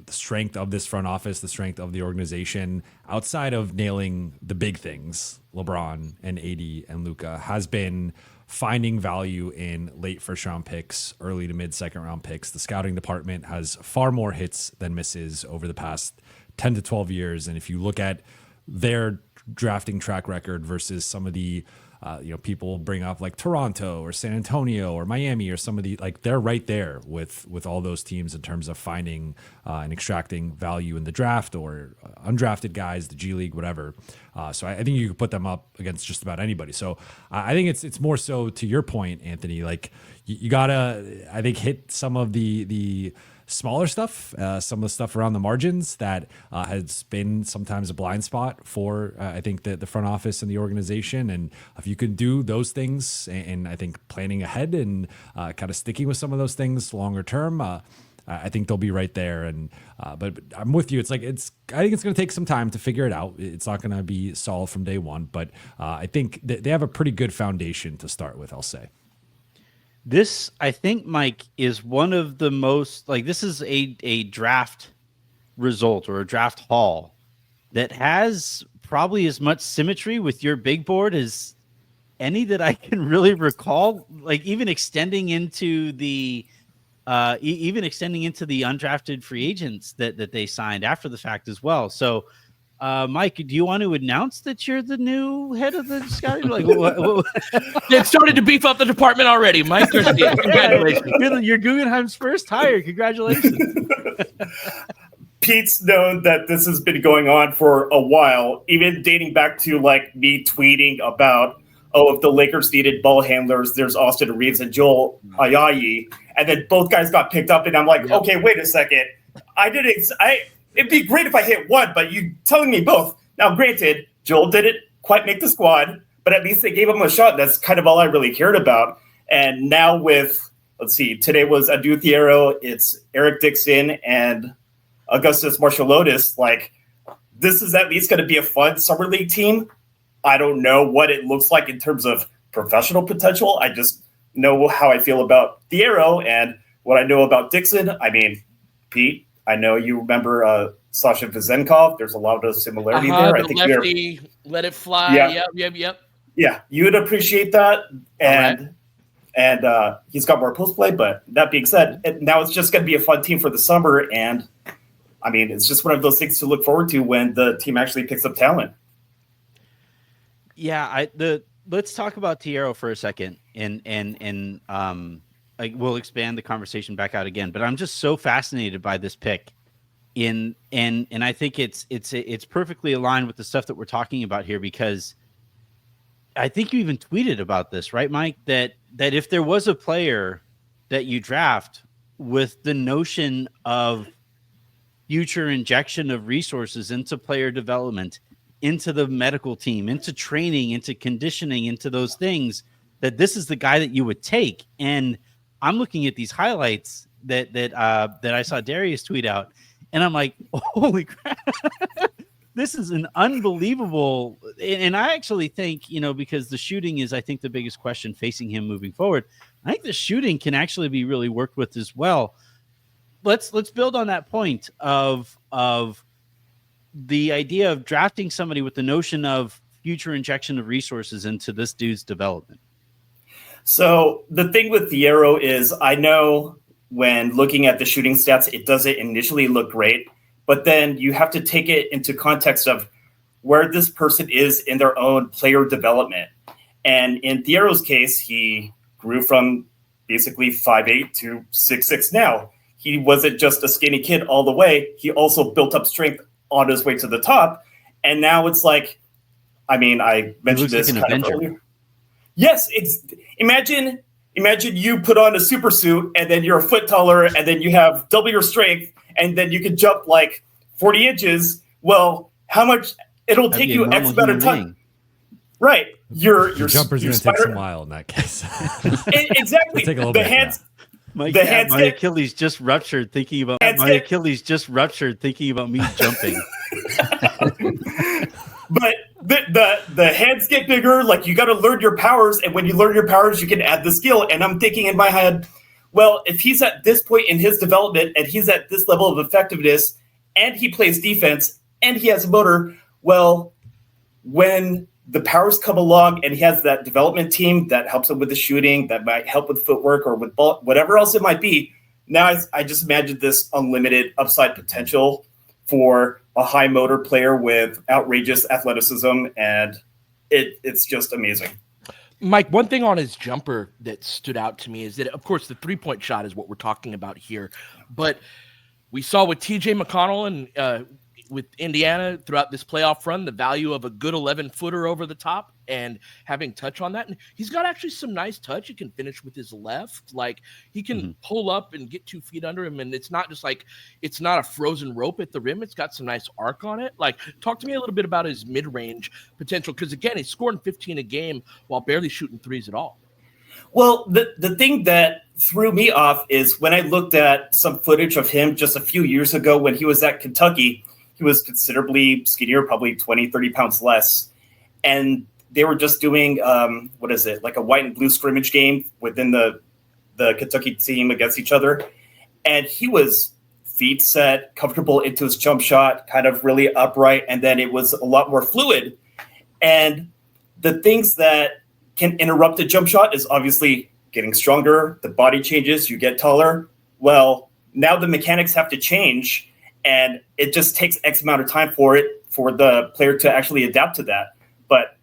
strength of this front office, the strength of the organization, outside of nailing the big things, LeBron and AD and Luka, has been finding value in late first round picks, early to mid second round picks. The scouting department has far more hits than misses over the past 10 to 12 years. And if you look at their drafting track record versus some of the people bring up like Toronto or San Antonio or Miami or some of the, like, they're right there with all those teams in terms of finding and extracting value in the draft or undrafted guys, the G League, whatever. So I think you could put them up against just about anybody. So I think it's more so to your point, Anthony, like you gotta, I think, hit some of the smaller stuff, some of the stuff around the margins that has been sometimes a blind spot for, I think, the front office and the organization. And if you can do those things, and I think planning ahead and kind of sticking with some of those things longer term, I think they'll be right there. And but I'm with you. I think it's going to take some time to figure it out. It's not going to be solid from day one, but I think they have a pretty good foundation to start with, I'll say. This, I think, Mike, is one of the most, like, this is a draft result or a draft haul that has probably as much symmetry with your big board as any that I can really recall, like even extending into the undrafted free agents that they signed after the fact as well. So Mike, do you want to announce that you're the new head of the scouting? Like, what? They've started to beef up the department already. Mike Garcia, congratulations. You're Guggenheim's first hire. Congratulations. Pete's known that this has been going on for a while, even dating back to like me tweeting about, if the Lakers needed ball handlers, there's Austin Reeves and Joel Ayayi. And then both guys got picked up, and I'm like, okay, wait a second. It'd be great if I hit one, but you telling me both. Now, granted, Joel didn't quite make the squad, but at least they gave him a shot. That's kind of all I really cared about. And now with, today was Adu Thiero, it's Eric Dixon and Augustus Marshall-Lotus. Like, this is at least going to be a fun summer league team. I don't know what it looks like in terms of professional potential. I just know how I feel about Thiero and what I know about Dixon. I mean, Pete, I know you remember Sasha Vezenkov. There's a lot of similarity there. I think lefty, let it fly. Yep. Yeah, you would appreciate that. And he's got more post play. But that being said, now it's just going to be a fun team for the summer. And I mean, it's just one of those things to look forward to when the team actually picks up talent. Yeah, let's talk about Thiero for a second. And we'll expand the conversation back out again, but I'm just so fascinated by this pick. And I think it's perfectly aligned with the stuff that we're talking about here, because I think you even tweeted about this, right, Mike? That if there was a player that you draft with the notion of future injection of resources into player development, into the medical team, into training, into conditioning, into those things, that this is the guy that you would take. And I'm looking at these highlights that I saw Darius tweet out, and I'm like, holy crap. This is an unbelievable. And I actually think, because the shooting is, I think, the biggest question facing him moving forward. I think the shooting can actually be really worked with as well. Let's build on that point of the idea of drafting somebody with the notion of future injection of resources into this dude's development. So the thing with Thiero is, I know when looking at the shooting stats, it doesn't initially look great, but then you have to take it into context of where this person is in their own player development. And in Thiero's case, he grew from basically 5'8" to 6'6" now. He wasn't just a skinny kid all the way. He also built up strength on his way to the top. And now it's like, I mentioned this like kind of earlier. Yes, imagine you put on a super suit and then you're a foot taller and then you have double your strength and then you can jump like 40 inches. Well, how much it'll take you X amount of time. Right. Your jumper's going to take some while in that case. Exactly. Take a little bit. My Achilles just ruptured thinking about me jumping. But the hands get bigger. Like, you got to learn your powers, and when you learn your powers, you can add the skill. And I'm thinking in my head, well, if he's at this point in his development and he's at this level of effectiveness, and he plays defense, and he has a motor, well, when the powers come along and he has that development team that helps him with the shooting, that might help with footwork or with ball, whatever else it might be. Now I just imagine this unlimited upside potential for a high motor player with outrageous athleticism, and it's just amazing. Mike, one thing on his jumper that stood out to me is that, of course, the three-point shot is what we're talking about here, but we saw with TJ McConnell and with Indiana throughout this playoff run, the value of a good 11-footer over the top and having touch on that. And he's got actually some nice touch. He can finish with his left. Like, he can pull up and get 2 feet under him. And it's not just like, it's not a frozen rope at the rim. It's got some nice arc on it. Like, talk to me a little bit about his mid-range potential. Because again, he's scoring 15 a game while barely shooting threes at all. Well, the thing that threw me off is when I looked at some footage of him just a few years ago when he was at Kentucky. He was considerably skinnier, probably 20, 30 pounds less. And they were just doing, like a white and blue scrimmage game within the Kentucky team against each other. And he was feet set, comfortable into his jump shot, kind of really upright. And then it was a lot more fluid. And the things that can interrupt a jump shot is obviously getting stronger. The body changes, you get taller. Well, now the mechanics have to change. And it just takes X amount of time for the player to actually adapt to that. But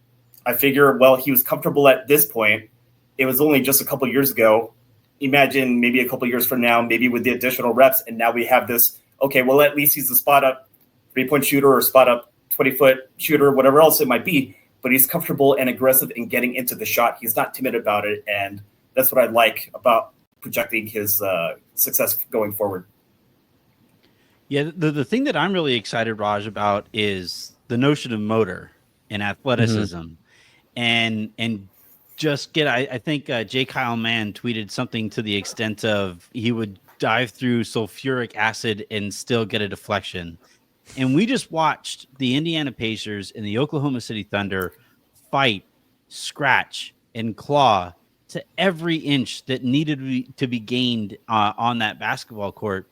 I figure, well, he was comfortable at this point. It was only just a couple years ago. Imagine maybe a couple years from now, maybe with the additional reps, and now we have this, okay, well, at least he's a spot-up 3-point shooter or spot-up 20-foot shooter, whatever else it might be. But he's comfortable and aggressive in getting into the shot. He's not timid about it, and that's what I like about projecting his success going forward. Yeah, the thing that I'm really excited, Raj, about is the notion of motor and athleticism, and just get. I think J. Kyle Mann tweeted something to the extent of he would dive through sulfuric acid and still get a deflection. And we just watched the Indiana Pacers and the Oklahoma City Thunder fight, scratch, and claw to every inch that needed to be gained on that basketball court.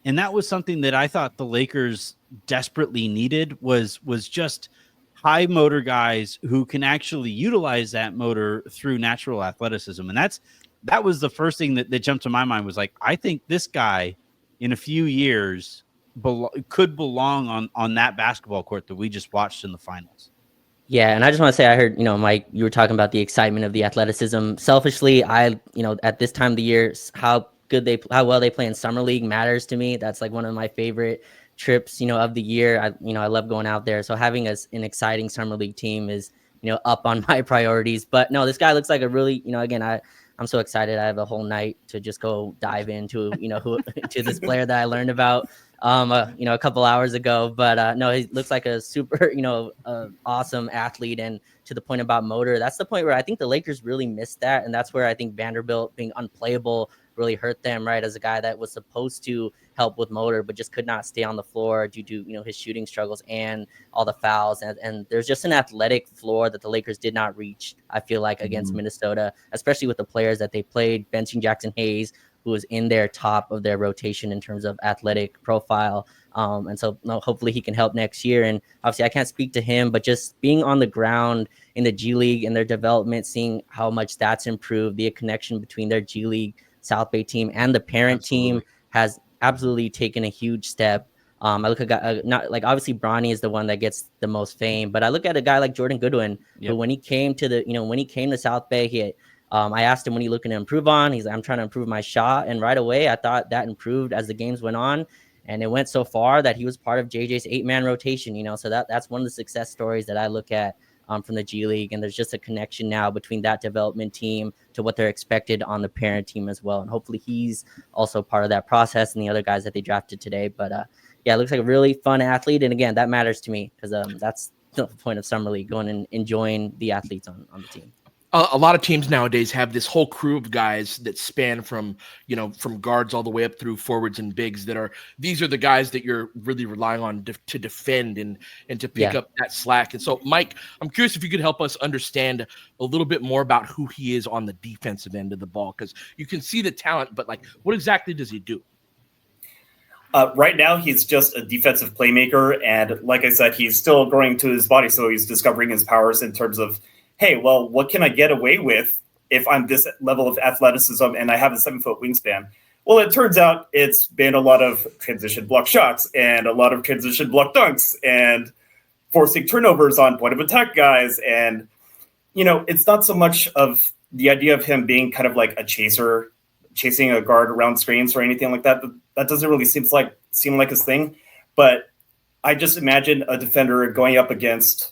And that was something that I thought the Lakers desperately needed was just high motor guys who can actually utilize that motor through natural athleticism. And that was the first thing that jumped to my mind was like, I think this guy in a few years could belong on that basketball court that we just watched in the finals. Yeah, and I just want to say, I heard, Mike, you were talking about the excitement of the athleticism. Selfishly, at this time of the year, how well they play in summer league matters to me. That's like one of my favorite trips, of the year. I love going out there. So having an exciting summer league team is, up on my priorities. But no, this guy looks like a really, again, I'm so excited. I have a whole night to just go dive into, to this player that I learned about a couple hours ago. But no, he looks like a super, awesome athlete. And to the point about motor, that's the point where I think the Lakers really missed that. And that's where I think Vanderbilt being unplayable really hurt them, right? As a guy that was supposed to help with motor, but just could not stay on the floor due to, his shooting struggles and all the fouls. And there's just an athletic floor that the Lakers did not reach, I feel like, against Minnesota, especially with the players that they played, benching Jackson Hayes, who was in their top of their rotation in terms of athletic profile. And so hopefully he can help next year. And obviously I can't speak to him, but just being on the ground in the G League and their development, seeing how much that's improved, the connection between their G League South Bay team and the parent team has absolutely taken a huge step. I look at not like, obviously Bronny is the one that gets the most fame, but I look at a guy like Jordan Goodwin, who when he came to when he came to South Bay, I asked him what he looking to improve on. He's like, I'm trying to improve my shot. And right away, I thought that improved as the games went on. And it went so far that he was part of JJ's 8-man rotation, so that's one of the success stories that I look at from the G League. And there's just a connection now between that development team to what they're expected on the parent team as well. And hopefully he's also part of that process and the other guys that they drafted today. But it looks like a really fun athlete. And again, that matters to me because that's the point of Summer League, going and enjoying the athletes on the team. A lot of teams nowadays have this whole crew of guys that span from guards all the way up through forwards and bigs these are the guys that you're really relying on to defend and to pick up that slack. And so, Mike, I'm curious if you could help us understand a little bit more about who he is on the defensive end of the ball, because you can see the talent, but what exactly does he do? Right now, he's just a defensive playmaker. And like I said, he's still growing to his body. So he's discovering his powers in terms of, hey, well, what can I get away with if I'm this level of athleticism and I have a 7-foot wingspan? Well, it turns out it's been a lot of transition block shots and a lot of transition block dunks and forcing turnovers on point of attack guys. And, it's not so much of the idea of him being kind of like a chaser, chasing a guard around screens or anything like that. That doesn't really seem like his thing. But I just imagine a defender going up against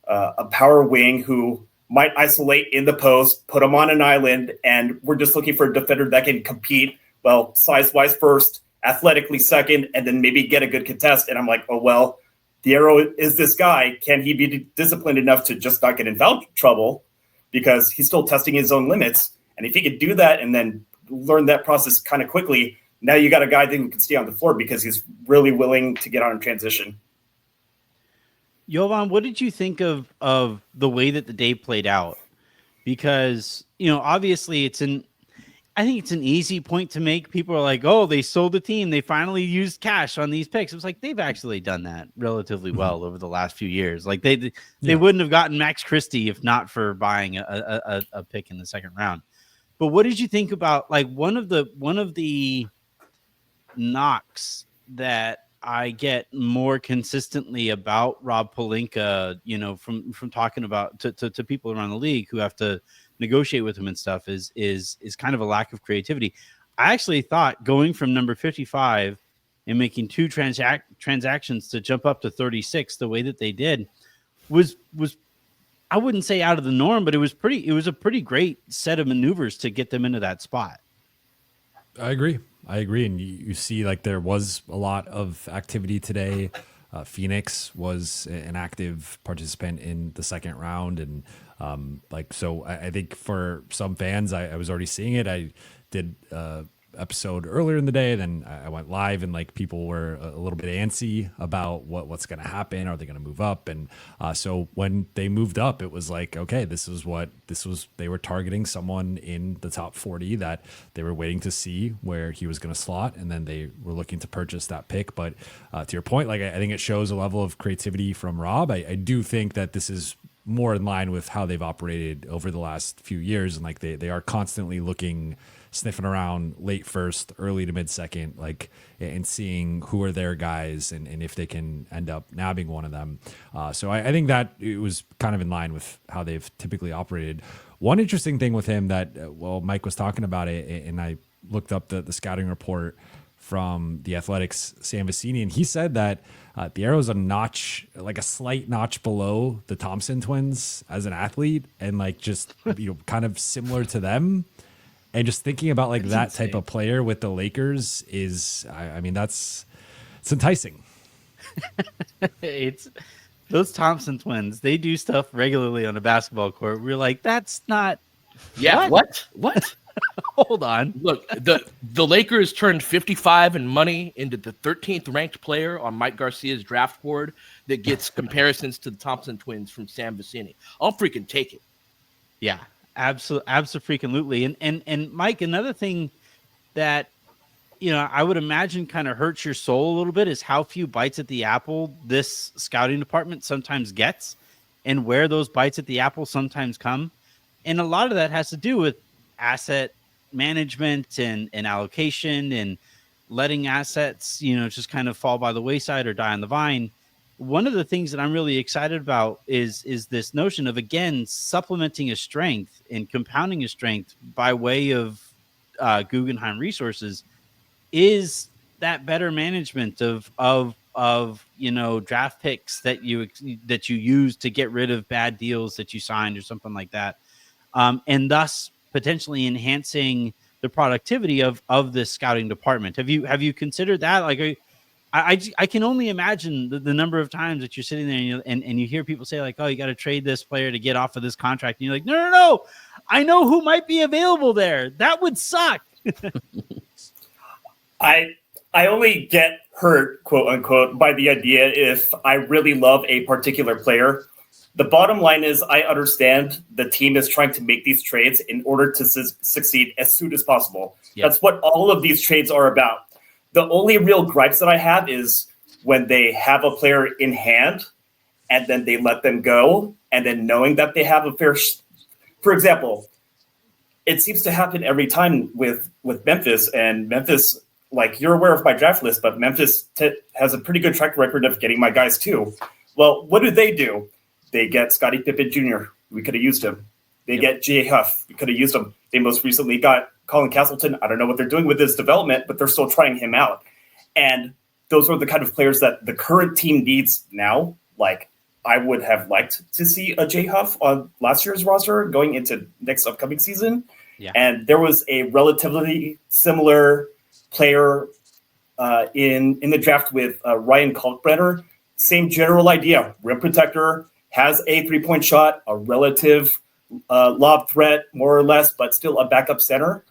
a power wing who might isolate in the post, put him on an island, and we're just looking for a defender that can compete, well, size-wise first, athletically second, and then maybe get a good contest. And I'm like, oh, well, the arrow is this guy. Can he be disciplined enough to just not get in foul trouble? Because he's still testing his own limits. And if he could do that and then learn that process kind of quickly, now you got a guy that can stay on the floor because he's really willing to get on in transition. Jovan, what did you think of the way that the day played out? Because, obviously I think it's an easy point to make. People are like, oh, they sold the team. They finally used cash on these picks. It was like, they've actually done that relatively well over the last few years. Like they wouldn't have gotten Max Christie if not for buying a pick in the second round. But what did you think about one of the knocks that I get more consistently about Rob Pelinka, from talking about to people around the league who have to negotiate with him and stuff is kind of a lack of creativity. I actually thought going from number 55 and making two transactions to jump up to 36 the way that they did was I wouldn't say out of the norm, but it was a pretty great set of maneuvers to get them into that spot. I agree. And you see there was a lot of activity today. Phoenix was an active participant in the second round. And so I think for some fans, I was already seeing it. I did episode earlier in the day, then I went live, and people were a little bit antsy about what's going to happen. Are they going to move up? And so when they moved up, it was like, okay, they were targeting someone in the top 40 that they were waiting to see where he was going to slot, and then they were looking to purchase that pick. But to your point, I think it shows a level of creativity from Rob. I do think that this is more in line with how they've operated over the last few years. And like they are constantly sniffing around late first, early to mid second, like, and seeing who are their guys and if they can end up nabbing one of them. So I think that it was kind of in line with how they've typically operated. One interesting thing with him that, Mike was talking about it, and I looked up the scouting report from the Athletics' Sam Vecini, and he said that the Arrow's a slight notch below the Thompson twins as an athlete, and like just kind of similar to them. And just thinking about like that insane type of player with the Lakers is, I mean, it's enticing. It's those Thompson twins. They do stuff regularly on a basketball court. We're like, that's not. Yeah. What? Hold on. Look, the Lakers turned 55 in money into the 13th ranked player on Mike Garcia's draft board that gets comparisons to the Thompson twins from Sam Vecini. I'll freaking take it. Yeah, absolutely. And Mike, another thing that I would imagine kind of hurts your soul a little bit is how few bites at the apple this scouting department sometimes gets, and where those bites at the apple sometimes come. And a lot of that has to do with asset management and allocation and letting assets, just kind of fall by the wayside or die on the vine. One of the things that I'm really excited about is this notion of, again, supplementing a strength and compounding a strength by way of Guggenheim resources, is that better management of draft picks that you use to get rid of bad deals that you signed or something like that. And thus potentially enhancing the productivity of this scouting department. Have you considered that? Like, I can only imagine the number of times that you're sitting there and you hear people say like, oh, you got to trade this player to get off of this contract. And you're like, no, I know who might be available there. That would suck. I only get hurt, quote unquote, by the idea if I really love a particular player. The bottom line is I understand the team is trying to make these trades in order to succeed as soon as possible. Yep. That's what all of these trades are about. The only real gripes that I have is when they have a player in hand and then they let them go, and then knowing that they have a fair for example, it seems to happen every time with Memphis, and Memphis, like, you're aware of my draft list, but Memphis has a pretty good track record of getting my guys too. Well, what do? They get Scottie Pippen Jr. We could have used him. They get J. Huff. We could have used him. They most recently got Colin Castleton. I don't know what they're doing with his development, but they're still trying him out. And those are the kind of players that the current team needs now. Like, I would have liked to see a J. Huff on last year's roster going into next upcoming season. Yeah. And there was a relatively similar player in the draft with Ryan Kalkbrenner. Same general idea. Rim protector, has a three-point shot, a relative lob threat, more or less, but still a backup center.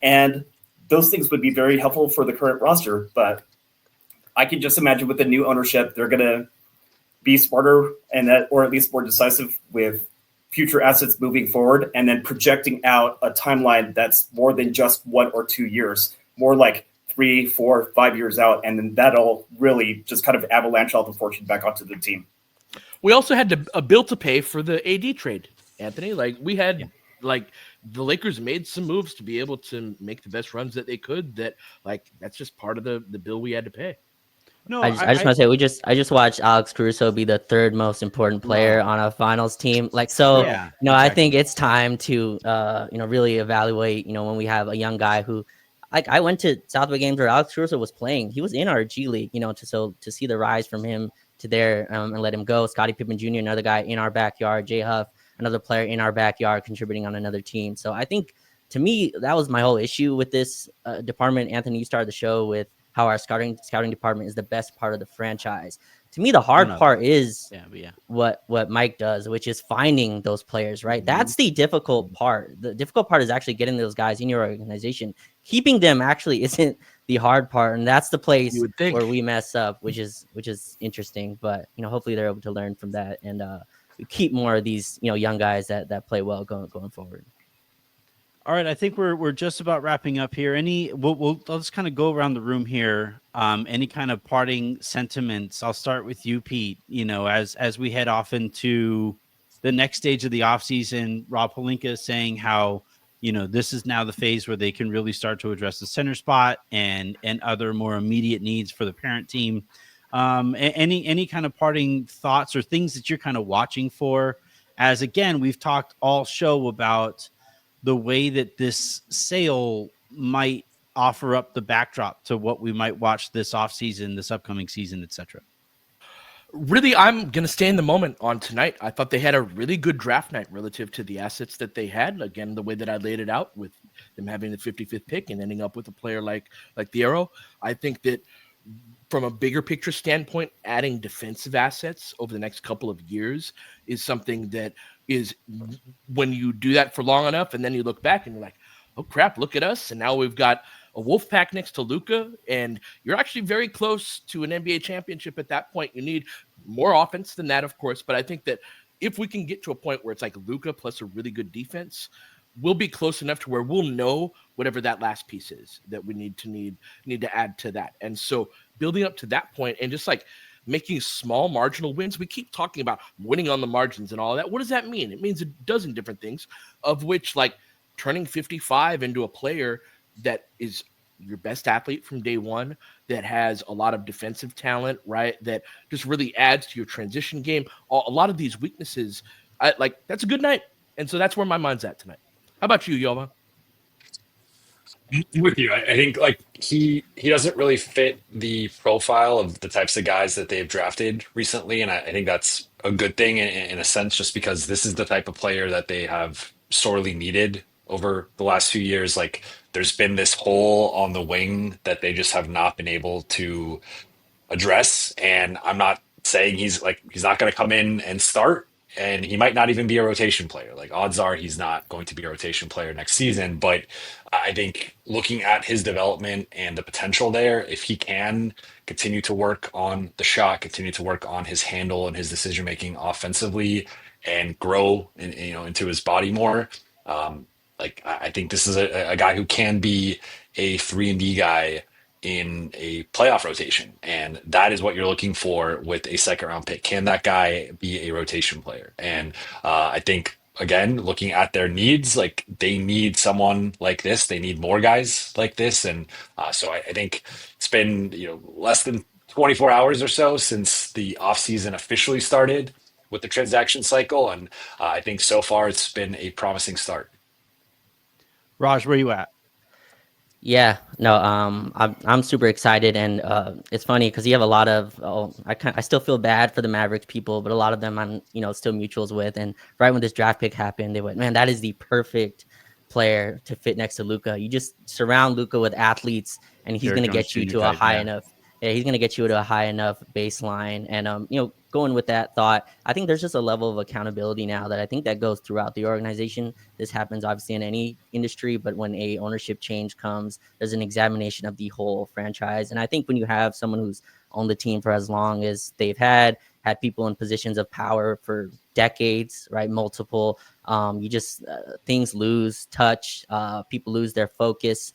And those things would be very helpful for the current roster. But I can just imagine with the new ownership, they're going to be smarter or at least more decisive with future assets moving forward, and then projecting out a timeline that's more than just 1 or 2 years, more like 3, 4, 5 years out. And then that'll really just kind of avalanche all the fortune back onto the team. We also had a bill to pay for the AD trade, Anthony. Like, we had, like, the Lakers made some moves to be able to make the best runs that they could. That's just part of the bill we had to pay. No, I just want to say I just watched Alex Caruso be the third most important player on a finals team. Like, so, exactly. I think it's time to really evaluate. When we have a young guy who, like, I went to Southwood games where Alex Caruso was playing. He was in our G League. To see the rise from him to there and let him go. Scottie Pippen Jr., another guy in our backyard. Jay Huff, another player in our backyard contributing on another team. So I think, to me, that was my whole issue with this department. Anthony, you started the show with how our scouting department is the best part of the franchise. To me, the hard part is what Mike does, which is finding those players, right? Mm-hmm. That's the difficult part. The difficult part is actually getting those guys in your organization. Keeping them actually isn't the hard part, and that's the place where we mess up, which is interesting. But hopefully they're able to learn from that and keep more of these young guys that play well going forward. All right, I think we're just about wrapping up here. We'll just kind of go around the room here. Any kind of parting sentiments? I'll start with you, Pete. As we head off into the next stage of the offseason, Rob Pelinka saying how, this is now the phase where they can really start to address the center spot and other more immediate needs for the parent team. Any kind of parting thoughts or things that you're kind of watching for? As again, we've talked all show about the way that this sale might offer up the backdrop to what we might watch this offseason, this upcoming season, etc. Really, I'm going to stay in the moment on tonight. I thought they had a really good draft night relative to the assets that they had. Again, the way that I laid it out with them having the 55th pick and ending up with a player like Thiero. I think that from a bigger picture standpoint, adding defensive assets over the next couple of years is something that is, when you do that for long enough and then you look back and you're like, oh crap, look at us. And now we've got a wolf pack next to Luka, and you're actually very close to an NBA championship at that point. You need more offense than that, of course, but I think that if we can get to a point where it's like Luka plus a really good defense, we'll be close enough to where we'll know whatever that last piece is that we need to add to that. And so building up to that point and just like making small marginal wins. We keep talking about winning on the margins and all that. What does that mean? It means a dozen different things, of which like turning 55 into a player that is your best athlete from day one, that has a lot of defensive talent, right? That just really adds to your transition game. A lot of these weaknesses, that's a good night. And so that's where my mind's at tonight. How about you, Jovan? I'm with you. I think like he doesn't really fit the profile of the types of guys that they've drafted recently, and I think that's a good thing in a sense, just because this is the type of player that they have sorely needed over the last few years. Like there's been this hole on the wing that they just have not been able to address, and I'm not saying he's not going to come in and start, and he might not even be a rotation player. Like odds are he's not going to be a rotation player next season, but I think looking at his development and the potential there, if he can continue to work on the shot, continue to work on his handle and his decision making offensively, and grow into his body more, I think this is a guy who can be a 3-and-D guy in a playoff rotation, and that is what you're looking for with a second round pick. Can that guy be a rotation player? And I think, again, looking at their needs, like they need someone like this, they need more guys like this. And so I think it's been less than 24 hours or so since the offseason officially started with the transaction cycle, and I think so far it's been a promising start. Raj, where you at? Yeah, no, I'm super excited, and it's funny because you have a lot of I still feel bad for the Mavericks people, but a lot of them I'm still mutuals with. And right when this draft pick happened, they went, man, that is the perfect player to fit next to Luka. You just surround Luka with athletes, and he's going to get you to a high enough. Yeah, he's going to get you to a high enough baseline. And, going with that thought, I think there's just a level of accountability now that I think that goes throughout the organization. This happens obviously in any industry, but when a ownership change comes, there's an examination of the whole franchise. And I think when you have someone who's on the team for as long as they've had people in positions of power for decades, right? Multiple, you just, things lose touch, people lose their focus.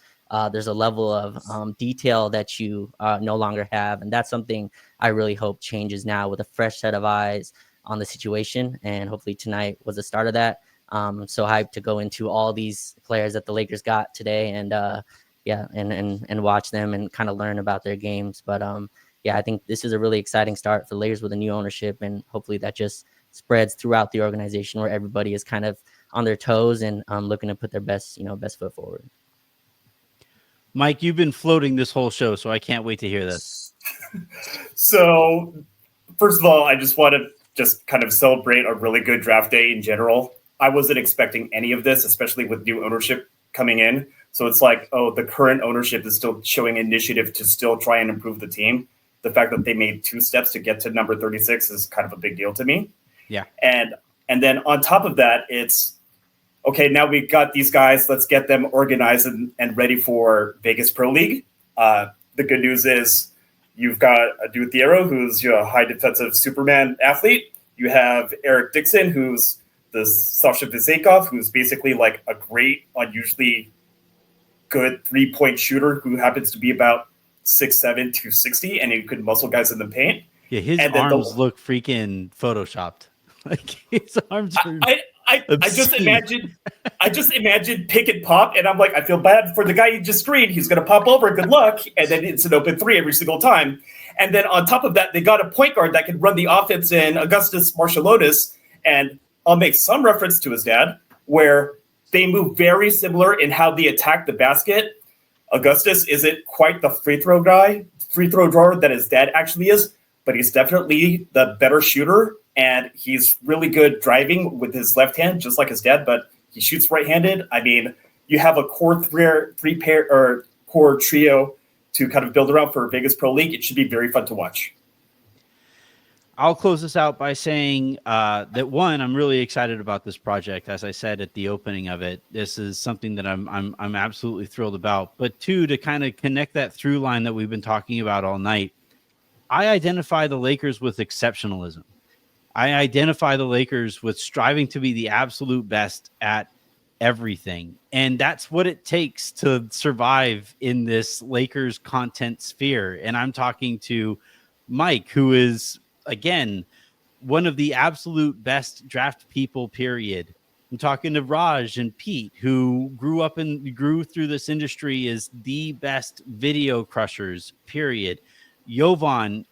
There's a level of detail that you no longer have. And that's something I really hope changes now with a fresh set of eyes on the situation. And hopefully tonight was the start of that. I'm so hyped to go into all these players that the Lakers got today and and watch them and kind of learn about their games. But I think this is a really exciting start for the Lakers with a new ownership. And hopefully that just spreads throughout the organization where everybody is kind of on their toes and looking to put their best foot forward. Mike, you've been floating this whole show, so I can't wait to hear this. So, first of all, I just want to just kind of celebrate a really good draft day in general. I wasn't expecting any of this, especially with new ownership coming in. So it's like, the current ownership is still showing initiative to still try and improve the team. The fact that they made 2 steps to get to number 36 is kind of a big deal to me. Yeah. And then on top of that, it's, okay, now we've got these guys. Let's get them organized and ready for Vegas Pro League. The good news is you've got a dude Thiero, who's a high defensive Superman athlete. You have Eric Dixon, who's the Sasha Vizekov, who's basically like a great, unusually good 3-point shooter who happens to be about 6'7", 260, and he could muscle guys in the paint. Yeah, his arms look freaking photoshopped. Like his arms are I just imagine pick and pop, and I'm like, I feel bad for the guy you just screened. He's going to pop over. Good luck. And then it's an open three every single time. And then on top of that, they got a point guard that can run the offense in Augustus Marciulionis. And I'll make some reference to his dad, where they move very similar in how they attack the basket. Augustus isn't quite the free throw drawer that his dad actually is, but he's definitely the better shooter. And he's really good driving with his left hand, just like his dad, but he shoots right-handed. I mean, you have a core core trio to kind of build around for Vegas Pro League. It should be very fun to watch. I'll close this out by saying that one, I'm really excited about this project. As I said at the opening of it, this is something that I'm absolutely thrilled about. But two, to kind of connect that through line that we've been talking about all night, I identify the Lakers with exceptionalism. I identify the Lakers with striving to be the absolute best at everything. And that's what it takes to survive in this Lakers content sphere. And I'm talking to Mike, who is, again, one of the absolute best draft people, period. I'm talking to Raj and Pete, who grew through this industry as the best video crushers, period. Jovan,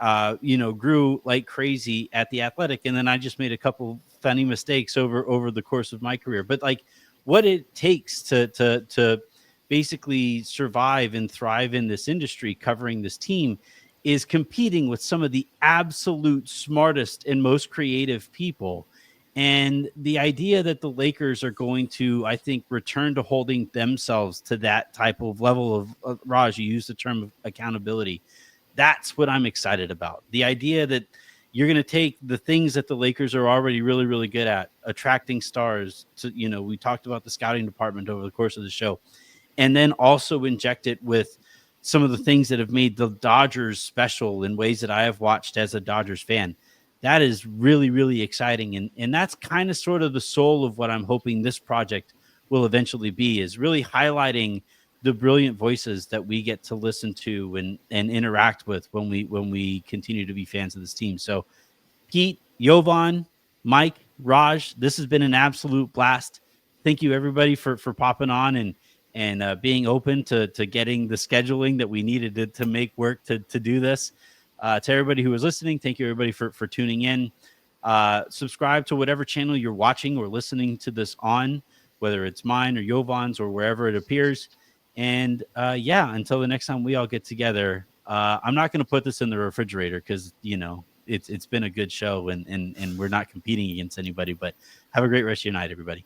grew like crazy at the Athletic, and then I just made a couple funny mistakes over the course of my career. But like, what it takes to basically survive and thrive in this industry, covering this team, is competing with some of the absolute smartest and most creative people. And the idea that the Lakers are going to, I think, return to holding themselves to that type of level of Raj, you used the term of accountability. That's what I'm excited about. The idea that you're going to take the things that the Lakers are already really, really good at, attracting stars to, we talked about the scouting department over the course of the show, and then also inject it with some of the things that have made the Dodgers special in ways that I have watched as a Dodgers fan. That is really, really exciting. And that's kind of sort of the soul of what I'm hoping this project will eventually be, is really highlighting the brilliant voices that we get to listen to and interact with when we continue to be fans of this team. So Pete, Jovan, Mike, Raj, this has been an absolute blast. Thank you everybody for popping on and being open to getting the scheduling that we needed to make work to do this. To everybody who was listening, thank you everybody for tuning in. Subscribe to whatever channel you're watching or listening to this on, whether it's mine or Jovan's or wherever it appears. And until the next time we all get together, I'm not going to put this in the refrigerator because, it's been a good show and we're not competing against anybody, but have a great rest of your night, everybody.